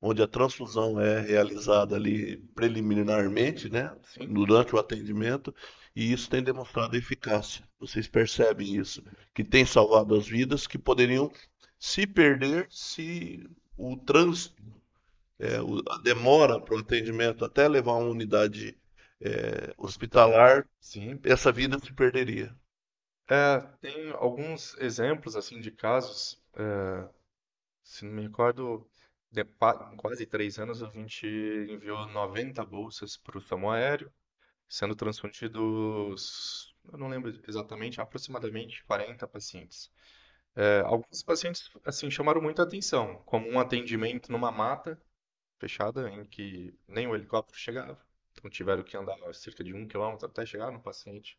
onde a transfusão é realizada ali preliminarmente, né? Sim. Durante o atendimento, e isso tem demonstrado eficácia. Vocês percebem isso, que tem salvado as vidas que poderiam se perder se o trânsito, a demora para o atendimento até levar a uma unidade hospitalar, Sim. essa vida se perderia. Tem alguns exemplos assim de casos. Se não me recordo, quase 3 anos a gente enviou 90 bolsas para o SAMU aéreo, sendo transfundidos, eu não lembro exatamente, aproximadamente 40 pacientes. Alguns pacientes assim chamaram muita atenção, como um atendimento numa mata fechada em que nem o helicóptero chegava. Então tiveram que andar cerca de 1 quilômetro até chegar no paciente.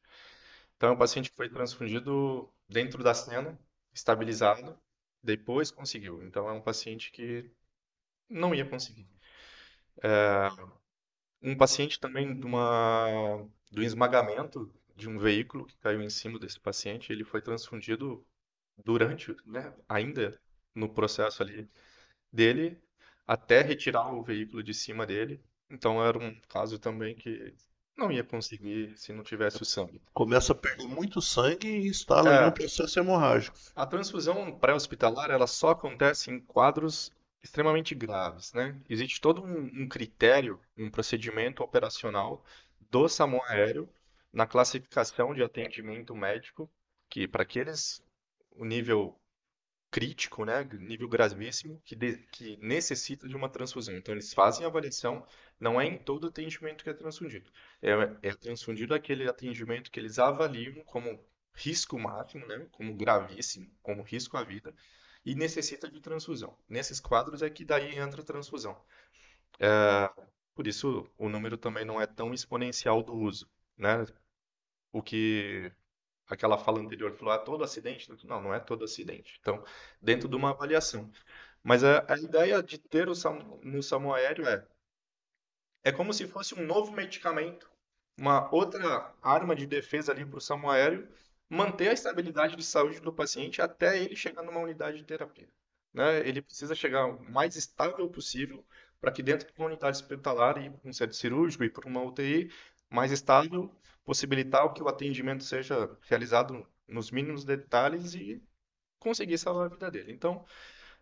Então é um paciente que foi transfundido dentro da cena, estabilizado, depois conseguiu. Então é um paciente que não ia conseguir. Um paciente também do esmagamento de um veículo que caiu em cima desse paciente, ele foi transfundido durante, né, ainda no processo ali dele, até retirar o veículo de cima dele. Então era um caso também que não ia conseguir se não tivesse o sangue. Começa a perder muito sangue e instala ali um É, processo hemorrágico. a transfusão pré-hospitalar, ela só acontece em quadros extremamente graves, né? Existe todo um critério, um procedimento operacional do SAMU aéreo na classificação de atendimento médico, que para aqueles o nível crítico, né, nível gravíssimo, que necessita de uma transfusão. Então eles fazem a avaliação, não é em todo atendimento que é transfundido. É transfundido aquele atendimento que eles avaliam como risco máximo, né, como gravíssimo, como risco à vida, e necessita de transfusão. Nesses quadros é que daí entra a transfusão. Por isso o número também não é tão exponencial do uso, né? O que aquela fala anterior falou, todo acidente? Não, não é todo acidente. Então, dentro de uma avaliação. Mas a ideia de ter no SAMU aéreo é como se fosse um novo medicamento, uma outra arma de defesa ali para o SAMU aéreo, manter a estabilidade de saúde do paciente até ele chegar numa unidade de terapia, né? Ele precisa chegar o mais estável possível para que dentro de uma unidade hospitalar e um centro cirúrgico e por uma UTI mais estável, possibilitar que o atendimento seja realizado nos mínimos detalhes e conseguir salvar a vida dele. Então,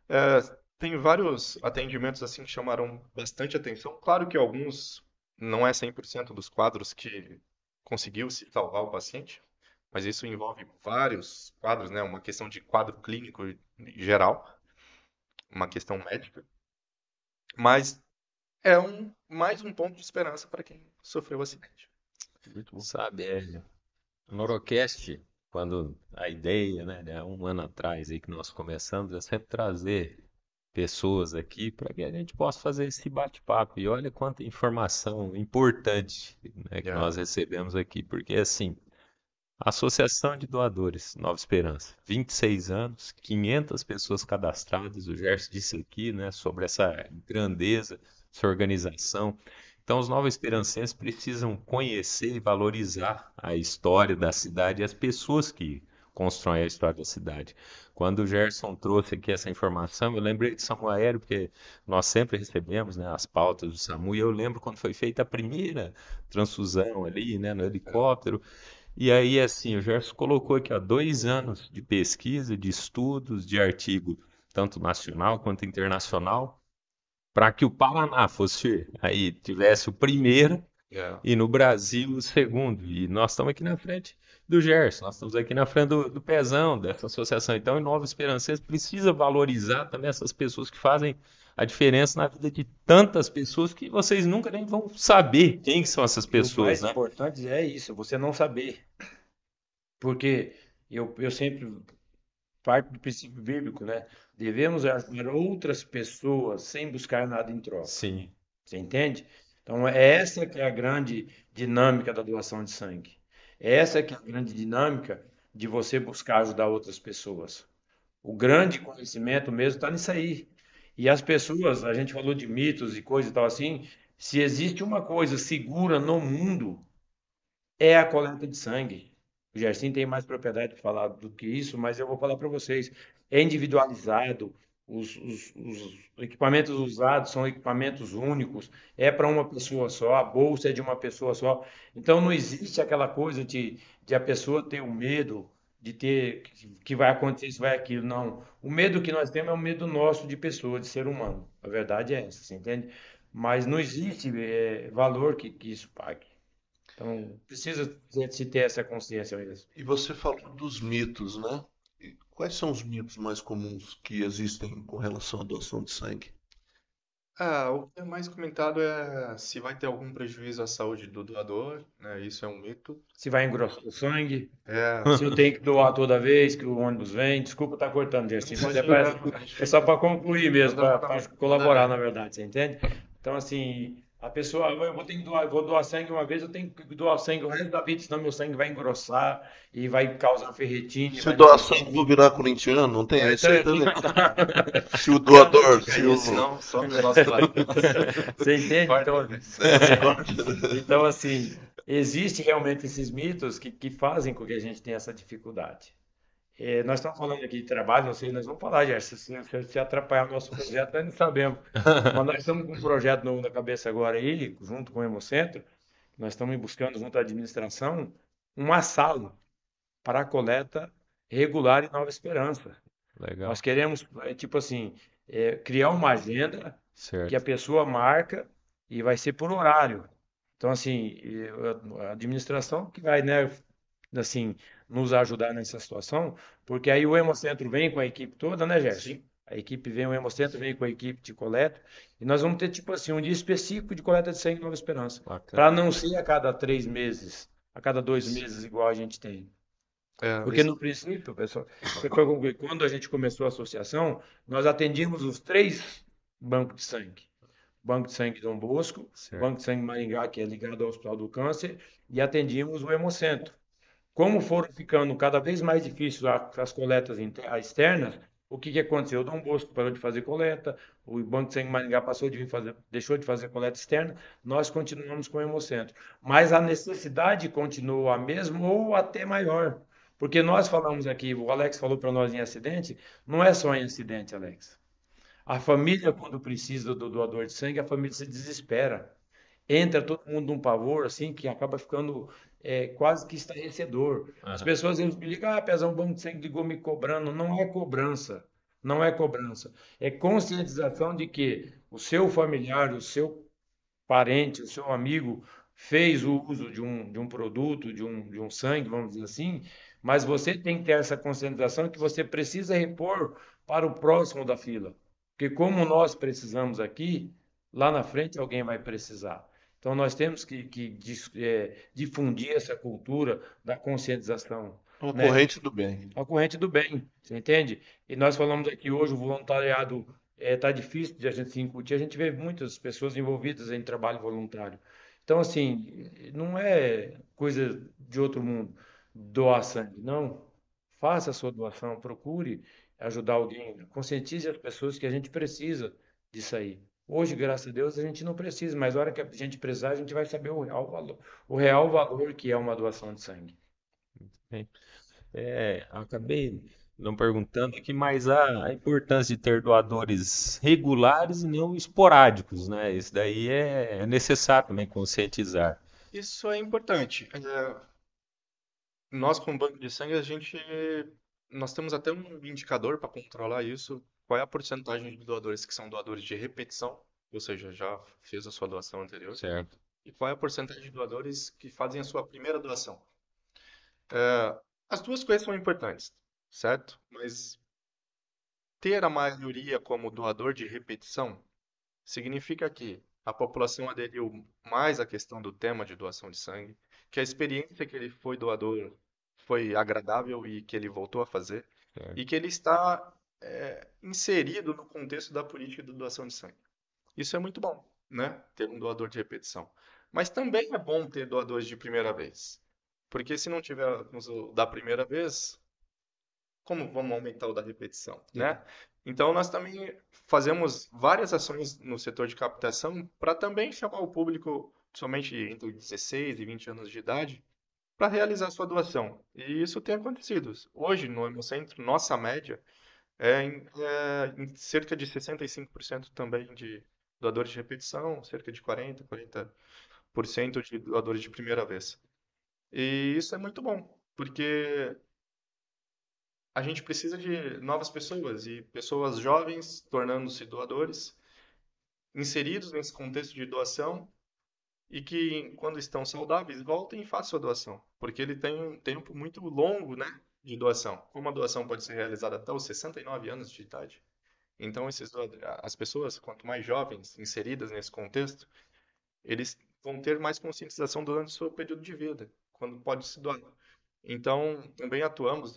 é, tem vários atendimentos assim que chamaram bastante atenção. Claro que alguns não é 100% dos quadros que conseguiu se salvar o paciente, mas isso envolve vários quadros, né? Uma questão de quadro clínico geral, uma questão médica, mas é mais um ponto de esperança para quem sofreu o acidente. Muito bom. Sabe, o Norocast, quando a ideia, né, 1 ano atrás aí que nós começamos, é sempre trazer pessoas aqui para que a gente possa fazer esse bate-papo. E olha quanta informação importante, né, que Yeah. nós recebemos aqui, porque assim, a Associação de Doadores Nova Esperança, 26 anos, 500 pessoas cadastradas, o Gerson disse aqui, né, sobre essa grandeza, essa organização. Então, os nova esperancenses precisam conhecer e valorizar a história da cidade e as pessoas que constroem a história da cidade. Quando o Gerson trouxe aqui essa informação, eu lembrei de SAMU Aéreo, porque nós sempre recebemos, né, as pautas do SAMU, e eu lembro quando foi feita a primeira transfusão ali, né, no helicóptero. E aí, assim, o Gerson colocou aqui, ó, 2 anos de pesquisa, de estudos, de artigo, tanto nacional quanto internacional, para que o Paraná fosse aí tivesse o primeiro É. e no Brasil o segundo. E nós estamos aqui na frente do Gerson, nós estamos aqui na frente do Pezão, dessa associação. Então, em Nova Esperança precisa valorizar também essas pessoas que fazem a diferença na vida de tantas pessoas que vocês nunca nem vão saber quem que são essas E o pessoas, mais né? importante é isso, você não saber. Porque eu sempre parto do princípio bíblico, né? Devemos ajudar outras pessoas sem buscar nada em troca. Sim, Você entende? Então, é essa que é a grande dinâmica da doação de sangue. É essa que é a grande dinâmica de você buscar ajudar outras pessoas. O grande conhecimento mesmo está nisso aí. E as pessoas, a gente falou de mitos e coisas e tal assim, se existe uma coisa segura no mundo, é a coleta de sangue. O Gerson tem mais propriedade para falar do que isso, mas eu vou falar para vocês. É individualizado, os equipamentos usados são equipamentos únicos, é para uma pessoa só, a bolsa é de uma pessoa só. Então não existe aquela coisa de a pessoa ter o medo de ter que vai acontecer isso, vai aquilo. Não. O medo que nós temos é o medo nosso de pessoa, de ser humano. A verdade é essa, você entende? Mas não existe valor que isso pague. Então, precisa se ter essa consciência mesmo. E você falou dos mitos, né? E quais são os mitos mais comuns que existem com relação à doação de sangue? O que é mais comentado é se vai ter algum prejuízo à saúde do doador, né? Isso é um mito. Se vai engrossar o sangue, É, se eu tenho que doar toda vez que o ônibus vem. Desculpa estar cortando, Gerson, mas é só para concluir mesmo, para colaborar, na verdade, você entende? Então, assim, a pessoa, eu vou ter que doar, eu vou doar sangue uma vez, eu tenho que doar sangue o resto da vida, senão meu sangue vai engrossar e vai causar ferritina. Se doar sangue, vou virar corintiano, não tem isso aí também. Se o doador, se o... senão sobe o nosso lado. Você entende? Então, assim, existe realmente esses mitos que fazem com que a gente tenha essa dificuldade. Nós estamos falando aqui de trabalho, não sei, nós vamos falar, Gerson, se atrapalhar o nosso projeto, nós não sabemos. Mas nós estamos com um projeto novo na cabeça agora aí, junto com o Hemocentro, nós estamos buscando junto à administração uma sala para a coleta regular em Nova Esperança. legal, Nós queremos, tipo assim, criar uma agenda que a certo. pessoa marca e vai ser por horário. Então, assim, a administração que vai, né, assim, nos ajudar nessa situação, porque aí o Hemocentro vem com a equipe toda, né, Gerson? A equipe vem, o Hemocentro vem com a equipe de coleta, e nós vamos ter, tipo assim, um dia específico de coleta de sangue em Nova Esperança, Bacana. para não ser a cada 3 meses, a cada 2 meses, igual a gente tem. Porque no princípio, pessoal, quando a gente começou a associação, nós atendíamos os 3 bancos de sangue. Banco de Sangue Dom Bosco, Certo. Banco de Sangue Maringá, que é ligado ao Hospital do Câncer, e atendíamos o Hemocentro. Como foram ficando cada vez mais difíceis as coletas externas, o que aconteceu? O Dom Bosco parou de fazer coleta, o Banco de Sangue Maringá deixou de fazer coleta externa, nós continuamos com o Hemocentro. Mas a necessidade continua a mesma ou até maior. Porque nós falamos aqui, o Alex falou para nós em acidente, não é só em acidente, Alex. A família, quando precisa do doador de sangue, a família se desespera. Entra todo mundo num pavor, assim, que acaba ficando quase que estarrecedor. As Aham. pessoas eles me ligam, Pezão, o banco de sangue ligou me cobrando. Não é cobrança. Não é cobrança. É conscientização de que o seu familiar, o seu parente, o seu amigo fez o uso de um produto, de um sangue, vamos dizer assim, mas você tem que ter essa conscientização que você precisa repor para o próximo da fila. Porque como nós precisamos aqui, lá na frente alguém vai precisar. Então nós temos que difundir essa cultura da conscientização, Uma né? corrente do bem. A corrente do bem, você entende? E nós falamos aqui hoje, o voluntariado está difícil de a gente se incutir, a gente vê muitas pessoas envolvidas em trabalho voluntário. Então, assim, não é coisa de outro mundo doar sangue, não. Faça a sua doação, procure ajudar alguém, conscientize as pessoas que a gente precisa disso aí. Hoje, graças a Deus, a gente não precisa, mas na hora que a gente precisar, a gente vai saber o real valor que é uma doação de sangue. Bem, acabei não perguntando aqui, mas a importância de ter doadores regulares e não esporádicos, né? Isso daí é necessário também conscientizar. Isso é importante. Nós, como banco de sangue, nós temos até um indicador para controlar isso. Qual é a porcentagem de doadores que são doadores de repetição, ou seja, já fez a sua doação anterior, Certo. e qual é a porcentagem de doadores que fazem a sua primeira doação. É, as duas coisas são importantes, certo? Mas ter a maioria como doador de repetição significa que a população aderiu mais à questão do tema de doação de sangue, que a experiência que ele foi doador foi agradável e que ele voltou a fazer, Certo. e que ele está inserido no contexto da política de doação de sangue. Isso é muito bom, né? Ter um doador de repetição. Mas também é bom ter doadores de primeira vez. Porque se não tivermos o da primeira vez, como vamos aumentar o da repetição, né? Então nós também fazemos várias ações no setor de captação para também chamar o público, somente entre 16 e 20 anos de idade, para realizar sua doação. E isso tem acontecido. Hoje, no Hemocentro, nossa média em cerca de 65% também de doadores de repetição, cerca de 40% de doadores de primeira vez. E isso é muito bom, porque a gente precisa de novas pessoas e pessoas jovens tornando-se doadores, inseridos nesse contexto de doação e que, quando estão saudáveis, voltem e façam a doação, porque ele tem um tempo muito longo, né, de doação. Como a doação pode ser realizada até os 69 anos de idade. Então, as pessoas, quanto mais jovens, inseridas nesse contexto, eles vão ter mais conscientização durante o seu período de vida, quando pode se doar. Então, também atuamos,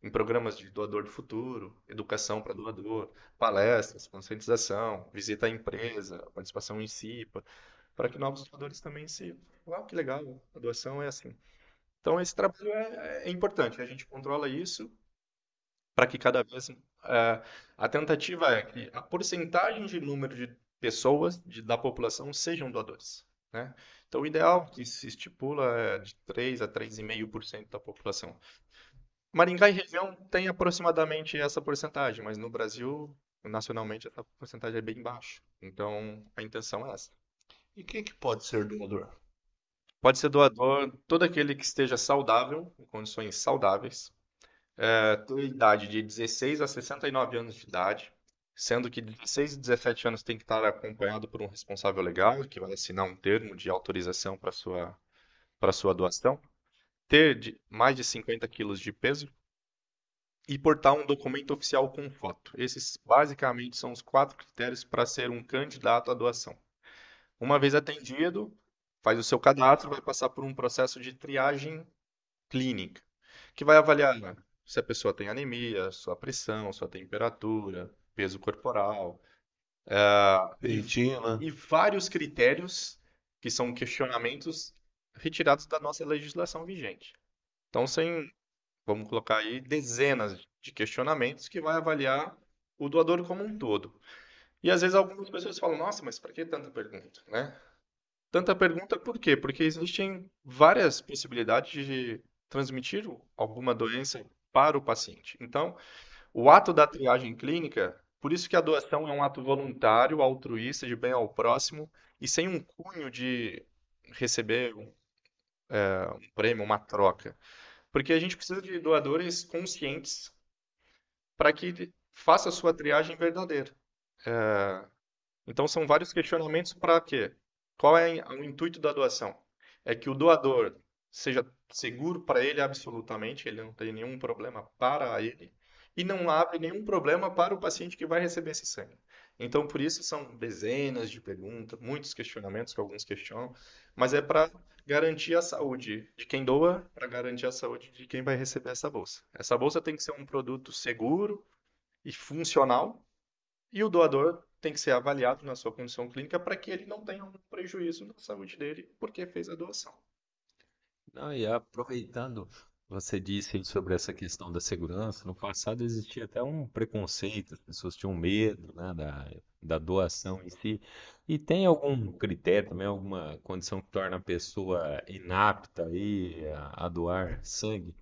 em programas de doador do futuro, educação para doador, palestras, conscientização, visita à empresa, participação em CIPA, para que novos doadores também se. Uau, que legal, a doação é assim. Então, esse trabalho é importante, a gente controla isso para que cada vez. A tentativa é que a porcentagem de número de pessoas da população sejam doadores, né? Então, o ideal que se estipula é de 3 a 3,5% da população. Maringá e região tem aproximadamente essa porcentagem, mas no Brasil, nacionalmente, essa porcentagem é bem baixa. Então, a intenção é essa. E quem que pode ser doador? Pode ser doador todo aquele que esteja saudável, em condições saudáveis, tem idade de 16 a 69 anos de idade, sendo que 16 e 17 anos tem que estar acompanhado por um responsável legal, que vai assinar um termo de autorização para sua doação, ter mais de 50 quilos de peso e portar um documento oficial com foto. Esses, basicamente, são os 4 critérios para ser um candidato à doação. Uma vez atendido, faz o seu cadastro, vai passar por um processo de triagem clínica, que vai avaliar se a pessoa tem anemia, sua pressão, sua temperatura, peso corporal, Ferritina. e vários critérios que são questionamentos retirados da nossa legislação vigente. Então, vamos colocar aí dezenas de questionamentos que vai avaliar o doador como um todo. E às vezes algumas pessoas falam, nossa, mas para que tanta pergunta, né? Tanta pergunta por quê? Porque existem várias possibilidades de transmitir alguma doença para o paciente. Então, o ato da triagem clínica, por isso que a doação é um ato voluntário, altruísta, de bem ao próximo, e sem um cunho de receber um prêmio, uma troca. Porque a gente precisa de doadores conscientes para que faça a sua triagem verdadeira. Então, são vários questionamentos para quê? Qual é o intuito da doação? É que o doador seja seguro para ele absolutamente, ele não tem nenhum problema para ele, e não abre nenhum problema para o paciente que vai receber esse sangue. Então, por isso, são dezenas de perguntas, muitos questionamentos que alguns questionam, mas é para garantir a saúde de quem doa, para garantir a saúde de quem vai receber essa bolsa. Essa bolsa tem que ser um produto seguro e funcional, e o doador tem que ser avaliado na sua condição clínica para que ele não tenha um prejuízo na saúde dele porque fez a doação. Não, e aproveitando Você disse aí sobre essa questão da segurança. No passado existia até um preconceito, as pessoas tinham medo, né, da doação em si. E tem algum critério também, alguma condição que torna a pessoa inapta aí a doar sangue?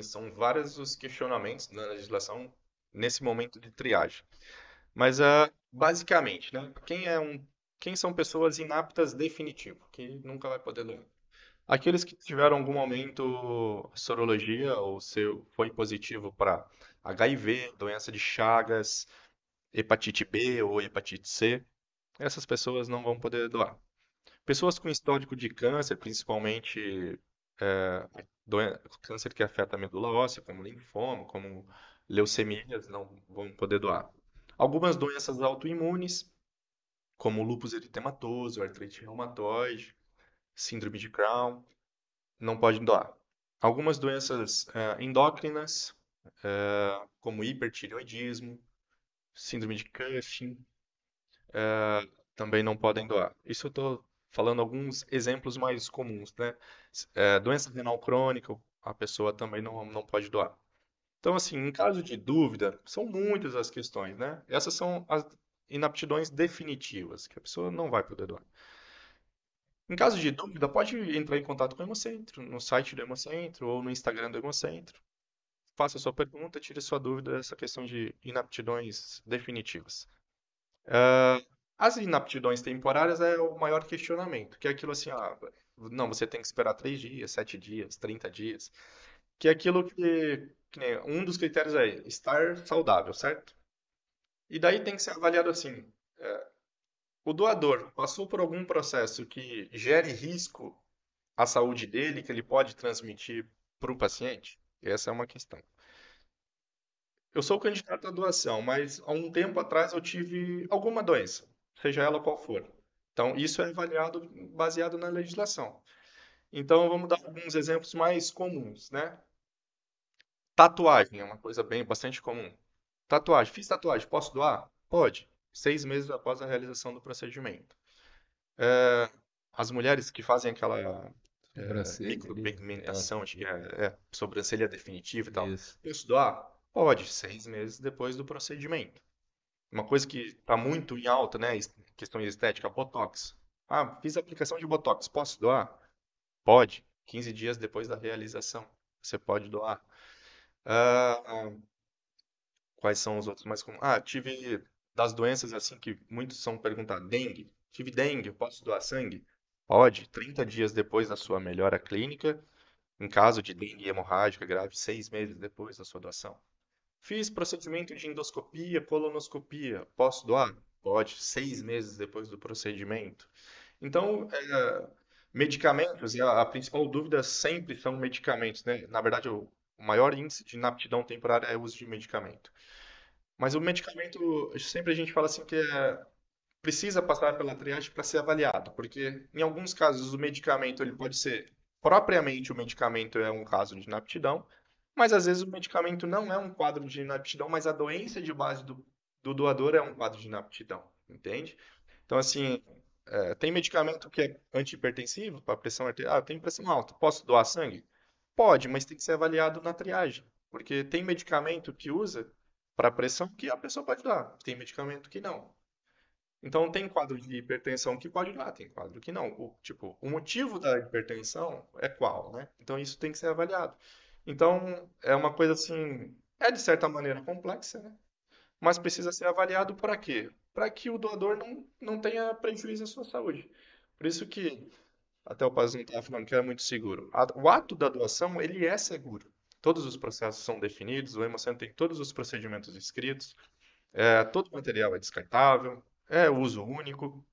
São vários os questionamentos na legislação nesse momento de triagem. Mas basicamente, né? Quem são pessoas inaptas definitivo, que nunca vai poder doar? Aqueles que tiveram algum momento sorologia ou foi positivo para HIV, doença de Chagas, hepatite B ou hepatite C, essas pessoas não vão poder doar. Pessoas com histórico de câncer, principalmente é, câncer que afeta a medula óssea, como linfoma, como leucemias, não vão poder doar. Algumas doenças autoimunes, como lúpus eritematoso, artrite reumatoide, síndrome de Crohn, não podem doar. Algumas doenças endócrinas, como hipertireoidismo, síndrome de Cushing, também não podem doar. Isso eu estou falando alguns exemplos mais comuns, né? Doença renal crônica, a pessoa também não pode doar. Então, assim, em caso de dúvida, são muitas as questões, né? Essas são as inaptidões definitivas, que a pessoa não vai poder doar. Em caso de dúvida, pode entrar em contato com o Hemocentro, no site do Hemocentro ou no Instagram do Hemocentro. Faça a sua pergunta, tire sua dúvida dessa questão de inaptidões definitivas. As inaptidões temporárias é o maior questionamento, que é aquilo assim, não, você tem que esperar 3 dias, 7 dias, 30 dias, que é aquilo que nem um dos critérios é estar saudável, certo? E daí tem que ser avaliado assim, o doador passou por algum processo que gere risco à saúde dele, que ele pode transmitir para o paciente? Essa é uma questão. Eu sou candidato à doação, mas há um tempo atrás eu tive alguma doença, seja ela qual for. Então, isso é avaliado baseado na legislação. Então, vamos dar alguns exemplos mais comuns, né? Tatuagem é uma coisa bastante comum. Tatuagem, fiz tatuagem, posso doar? Pode. 6 meses após a realização do procedimento. As mulheres que fazem aquela Sobrancelha ali. micropigmentação, acho que sobrancelha definitiva e tal. Isso. Posso doar? Pode, 6 meses depois do procedimento. Uma coisa que está muito em alta, né? Questão de estética, Botox. Fiz a aplicação de Botox, posso doar? Pode. 15 dias depois da realização, você pode doar. Quais são os outros mais comuns? Tive das doenças assim que muitos são perguntados. Dengue. Tive dengue, posso doar sangue? Pode. 30 dias depois da sua melhora clínica. Em caso de dengue hemorrágica grave, 6 meses depois da sua doação. Fiz procedimento de endoscopia, colonoscopia. Posso doar? Pode. 6 meses depois do procedimento. Então, medicamentos, a principal dúvida sempre são medicamentos, né? Na verdade, o maior índice de inaptidão temporária é o uso de medicamento. Mas o medicamento, sempre a gente fala assim que precisa passar pela triagem para ser avaliado, porque em alguns casos o medicamento ele pode ser, propriamente o medicamento é um caso de inaptidão, mas às vezes o medicamento não é um quadro de inaptidão, mas a doença de base do doador é um quadro de inaptidão, entende? Então, assim, tem medicamento que é antihipertensivo, para pressão arterial, tem pressão alta, posso doar sangue? Pode, mas tem que ser avaliado na triagem, porque tem medicamento que usa para pressão que a pessoa pode doar, tem medicamento que não. Então, tem quadro de hipertensão que pode doar, tem quadro que não. O motivo da hipertensão é qual, né? Então, isso tem que ser avaliado. Então, é uma coisa assim, de certa maneira complexa, né? Mas precisa ser avaliado para quê? Para que o doador não tenha prejuízo à sua saúde. Por isso que, até o Pazinho estava falando que era muito seguro. O ato da doação, ele é seguro. Todos os processos são definidos, o Hemocentro tem todos os procedimentos escritos, todo o material é descartável, é uso único.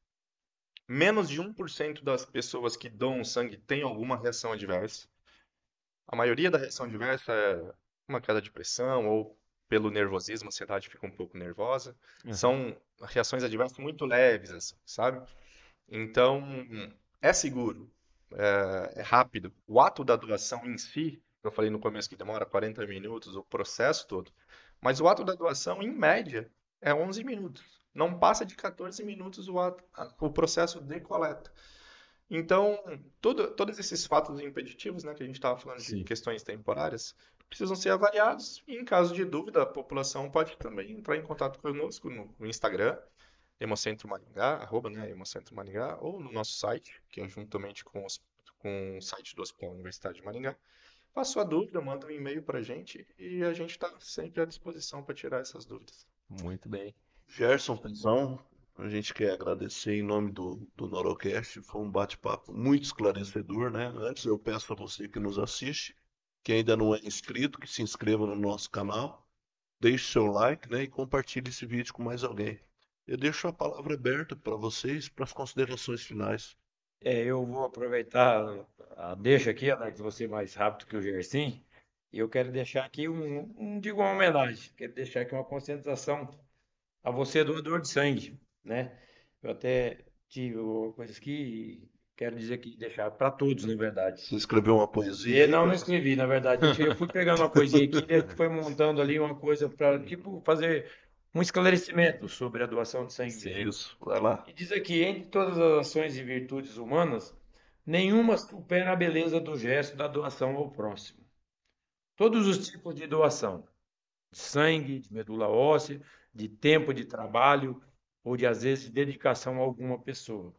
Menos de 1% das pessoas que doam sangue tem alguma reação adversa. A maioria da reação adversa é uma queda de pressão ou pelo nervosismo, a ansiedade fica um pouco nervosa. São reações adversas muito leves, assim, sabe? Então, é seguro, é rápido. O ato da doação em si, eu falei no começo que demora 40 minutos, o processo todo, mas o ato da doação, em média, é 11 minutos. Não passa de 14 minutos o processo de coleta. Então, todos esses fatos impeditivos, né, que a gente estava falando de Sim. questões temporárias, precisam ser avaliados e, em caso de dúvida, a população pode também entrar em contato conosco no Instagram, Hemocentro Maringá, arroba, né, Hemocentro Maringá, ou no nosso site, que é juntamente com o site do Hospital Universitário de Maringá. Faça sua dúvida, manda um e-mail para a gente e a gente está sempre à disposição para tirar essas dúvidas. Muito bem. Gerson Pezão, a gente quer agradecer em nome do Norocast. Foi um bate-papo muito esclarecedor, né? Antes eu peço a você que nos assiste, que ainda não é inscrito, que se inscreva no nosso canal, deixe seu like, né? E compartilhe esse vídeo com mais alguém. Eu deixo a palavra aberta para vocês, para as considerações finais. Eu vou aproveitar a deixa aqui, Alex, você mais rápido que o Gersim, e eu quero deixar aqui digo uma homenagem, quero deixar aqui uma conscientização a você, doador de sangue, né? Eu até tive uma coisa aqui e quero dizer aqui, deixar para todos, na verdade. Você escreveu uma poesia? E não escrevi, na verdade. Eu fui pegando uma coisinha aqui e foi montando ali uma coisa para, tipo, fazer um esclarecimento sobre a doação de sangue. Isso, vai lá. E diz aqui, entre todas as ações e virtudes humanas, nenhuma supera a beleza do gesto da doação ao próximo. Todos os tipos de doação, de sangue, de medula óssea, de tempo de trabalho ou de, às vezes, dedicação a alguma pessoa.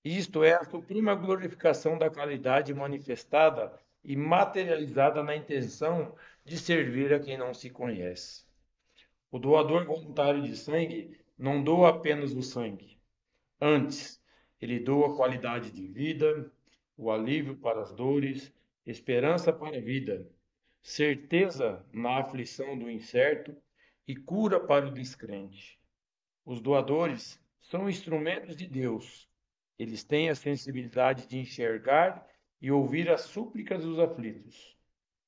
Isto é a suprema glorificação da qualidade manifestada e materializada na intenção de servir a quem não se conhece. O doador voluntário de sangue não doa apenas o sangue. Antes, ele doa qualidade de vida, o alívio para as dores, esperança para a vida, certeza na aflição do incerto e cura para o descrente. Os doadores são instrumentos de Deus. Eles têm a sensibilidade de enxergar e ouvir as súplicas dos aflitos,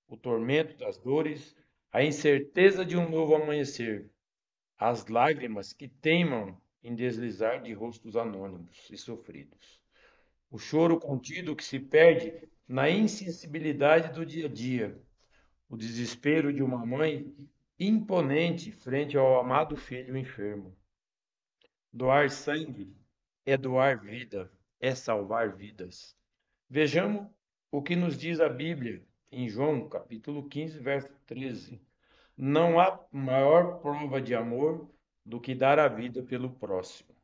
o tormento das dores, a incerteza de um novo amanhecer, as lágrimas que teimam em deslizar de rostos anônimos e sofridos, o choro contido que se perde na insensibilidade do dia a dia, o desespero de uma mãe imponente frente ao amado filho enfermo. Doar sangue é doar vida, é salvar vidas. Vejamos o que nos diz a Bíblia em João, capítulo 15, verso 13. Não há maior prova de amor do que dar a vida pelo próximo.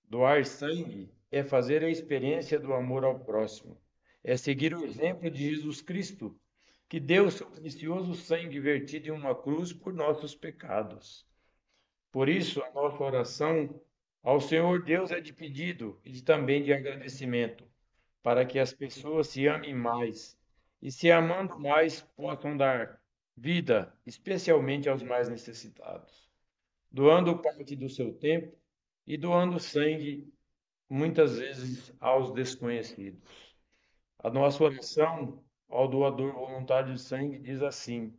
Doar sangue é fazer a experiência do amor ao próximo. É seguir o exemplo de Jesus Cristo, que deu seu precioso sangue vertido em uma cruz por nossos pecados. Por isso, a nossa oração ao Senhor Deus é de pedido e também de agradecimento, para que as pessoas se amem mais e, se amando mais, possam dar vida, especialmente aos mais necessitados, doando parte do seu tempo e doando sangue, muitas vezes, aos desconhecidos. A nossa oração ao doador voluntário de sangue diz assim: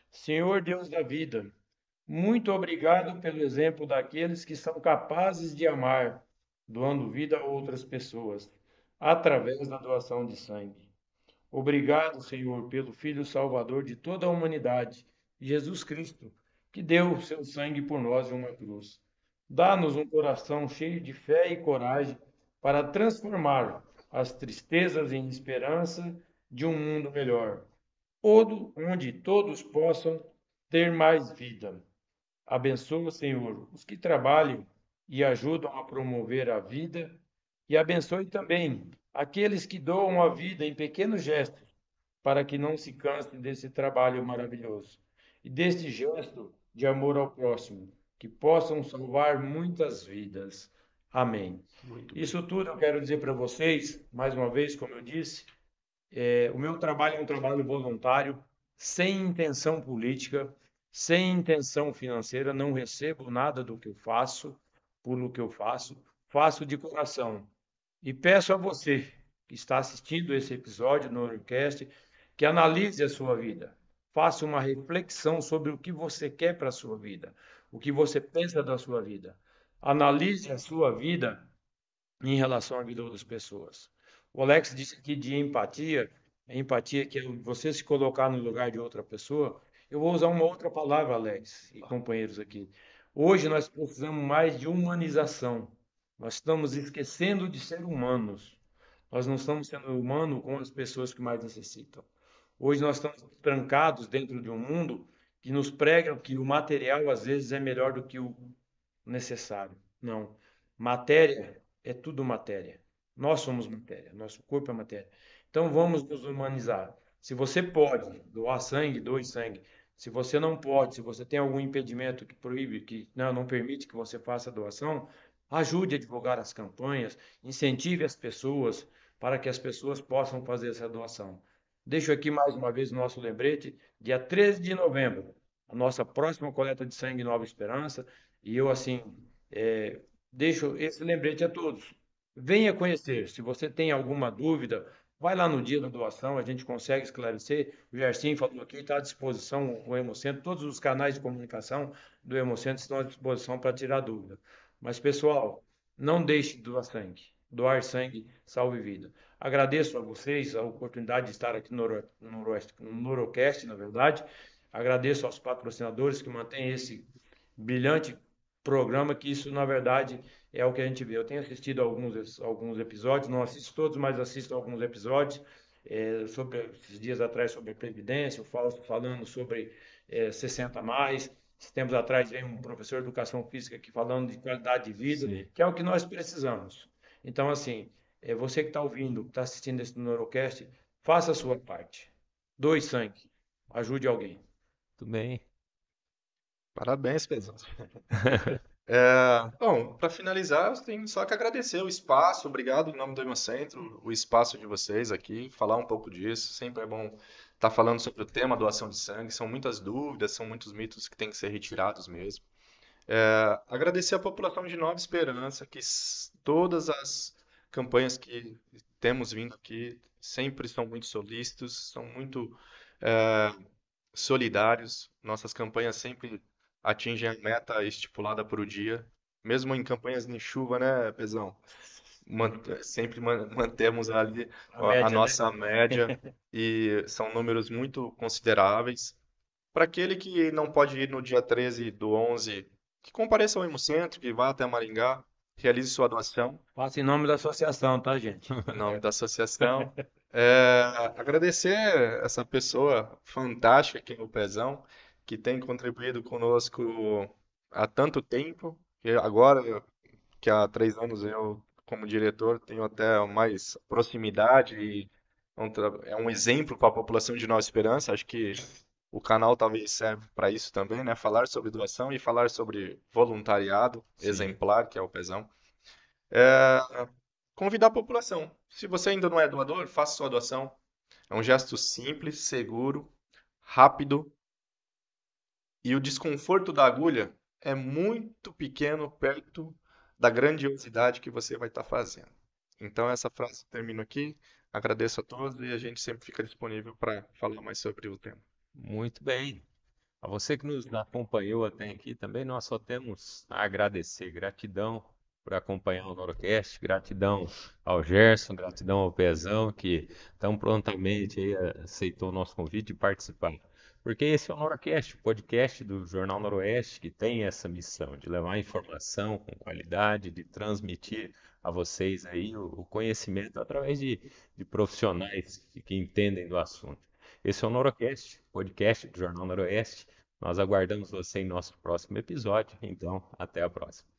Senhor Deus da vida, muito obrigado pelo exemplo daqueles que são capazes de amar, doando vida a outras pessoas, através da doação de sangue. Obrigado, Senhor, pelo Filho Salvador de toda a humanidade, Jesus Cristo, que deu seu sangue por nós em uma cruz. Dá-nos um coração cheio de fé e coragem para transformar as tristezas em esperança de um mundo melhor, onde todos possam ter mais vida. Abençoa, Senhor, os que trabalham e ajudam a promover a vida, e abençoe também aqueles que doam a vida em pequenos gestos, para que não se cansem desse trabalho maravilhoso e deste gesto de amor ao próximo, que possam salvar muitas vidas. Amém. Isso tudo eu quero dizer para vocês, mais uma vez, como eu disse, o meu trabalho é um trabalho voluntário, sem intenção política, sem intenção financeira, não recebo nada do que eu faço, pelo que eu faço de coração. E peço a você que está assistindo esse episódio no Orquestra, que analise a sua vida, faça uma reflexão sobre o que você quer para a sua vida, o que você pensa da sua vida. Analise a sua vida em relação à vida das pessoas. O Alex disse aqui de empatia, a empatia que é você se colocar no lugar de outra pessoa. Eu vou usar uma outra palavra, Alex e companheiros aqui. Hoje nós precisamos mais de humanização. Nós estamos esquecendo de ser humanos. Nós não estamos sendo humanos com as pessoas que mais necessitam. Hoje nós estamos trancados dentro de um mundo que nos prega que o material às vezes é melhor do que o necessário. Não. Matéria é tudo matéria. Nós somos matéria, nosso corpo é matéria. Então vamos nos humanizar. Se você pode doar sangue, doe sangue. Se você não pode, se você tem algum impedimento que proíbe, que não permite que você faça a doação, ajude a divulgar as campanhas, incentive as pessoas para que as pessoas possam fazer essa doação. Deixo aqui mais uma vez o nosso lembrete, dia 13 de novembro, a nossa próxima coleta de sangue Nova Esperança, e eu assim deixo esse lembrete a todos. Venha conhecer, se você tem alguma dúvida, vai lá no dia da doação, a gente consegue esclarecer. O Gersim falou aqui, está à disposição o Hemocentro, todos os canais de comunicação do Hemocentro estão à disposição para tirar dúvida. Mas, pessoal, não deixe de doar sangue. Doar sangue salve vida. Agradeço a vocês a oportunidade de estar aqui no Norocast, na verdade. Agradeço aos patrocinadores que mantêm esse brilhante programa, que isso, na verdade, é o que a gente vê. Eu tenho assistido alguns episódios, não assisto todos, mas assisto alguns episódios, sobre esses dias atrás sobre Previdência, o Fausto falando sobre 60 mais. Tempos atrás veio um professor de Educação Física aqui falando de qualidade de vida, Sim. que é o que nós precisamos. Então, assim, você que está ouvindo, que está assistindo esse Neurocast, faça a sua parte. Doe sangue. Ajude alguém. Tudo bem. Parabéns, Pezão. Bom, para finalizar, eu tenho só que agradecer o espaço, obrigado em nome do Hemocentro, o espaço de vocês aqui, falar um pouco disso. Sempre é bom estar falando sobre o tema doação de sangue. São muitas dúvidas, são muitos mitos que têm que ser retirados mesmo. Agradecer a população de Nova Esperança, que todas as campanhas que temos vindo aqui sempre são muito solícitos, são muito solidários. Nossas campanhas sempre atingem a meta estipulada por o dia, mesmo em campanhas de chuva, né, Pezão? Sempre mantemos ali a nossa média, e são números muito consideráveis. Para aquele que não pode ir no dia 13 do 11, que compareça ao Hemocentro, que vá até Maringá, realize sua doação. Faça em nome da associação, tá, gente? Em nome da associação. Agradecer essa pessoa fantástica aqui no Pezão, que tem contribuído conosco há tanto tempo, que agora que há 3 anos eu, como diretor, tenho até mais proximidade e é um exemplo para a população de Nova Esperança. Acho que o canal talvez serve para isso também, né? Falar sobre doação e falar sobre voluntariado exemplar, que é o Pezão. Convidar a população. Se você ainda não é doador, faça sua doação. É um gesto simples, seguro, rápido. E o desconforto da agulha é muito pequeno perto da grandiosidade que você vai estar fazendo. Então, essa frase termina aqui. Agradeço a todos e a gente sempre fica disponível para falar mais sobre o tema. Muito bem. A você que nos acompanhou até aqui também, nós só temos a agradecer. Gratidão por acompanhar o Norocast, gratidão ao Gerson, gratidão ao Pezão, que tão prontamente aí aceitou o nosso convite de participar. Porque esse é o Norocast, o podcast do Jornal Noroeste, que tem essa missão de levar informação com qualidade, de transmitir a vocês aí o conhecimento através de profissionais que entendem do assunto. Esse é o Norocast, podcast do Jornal Noroeste. Nós aguardamos você em nosso próximo episódio. Então, até a próxima.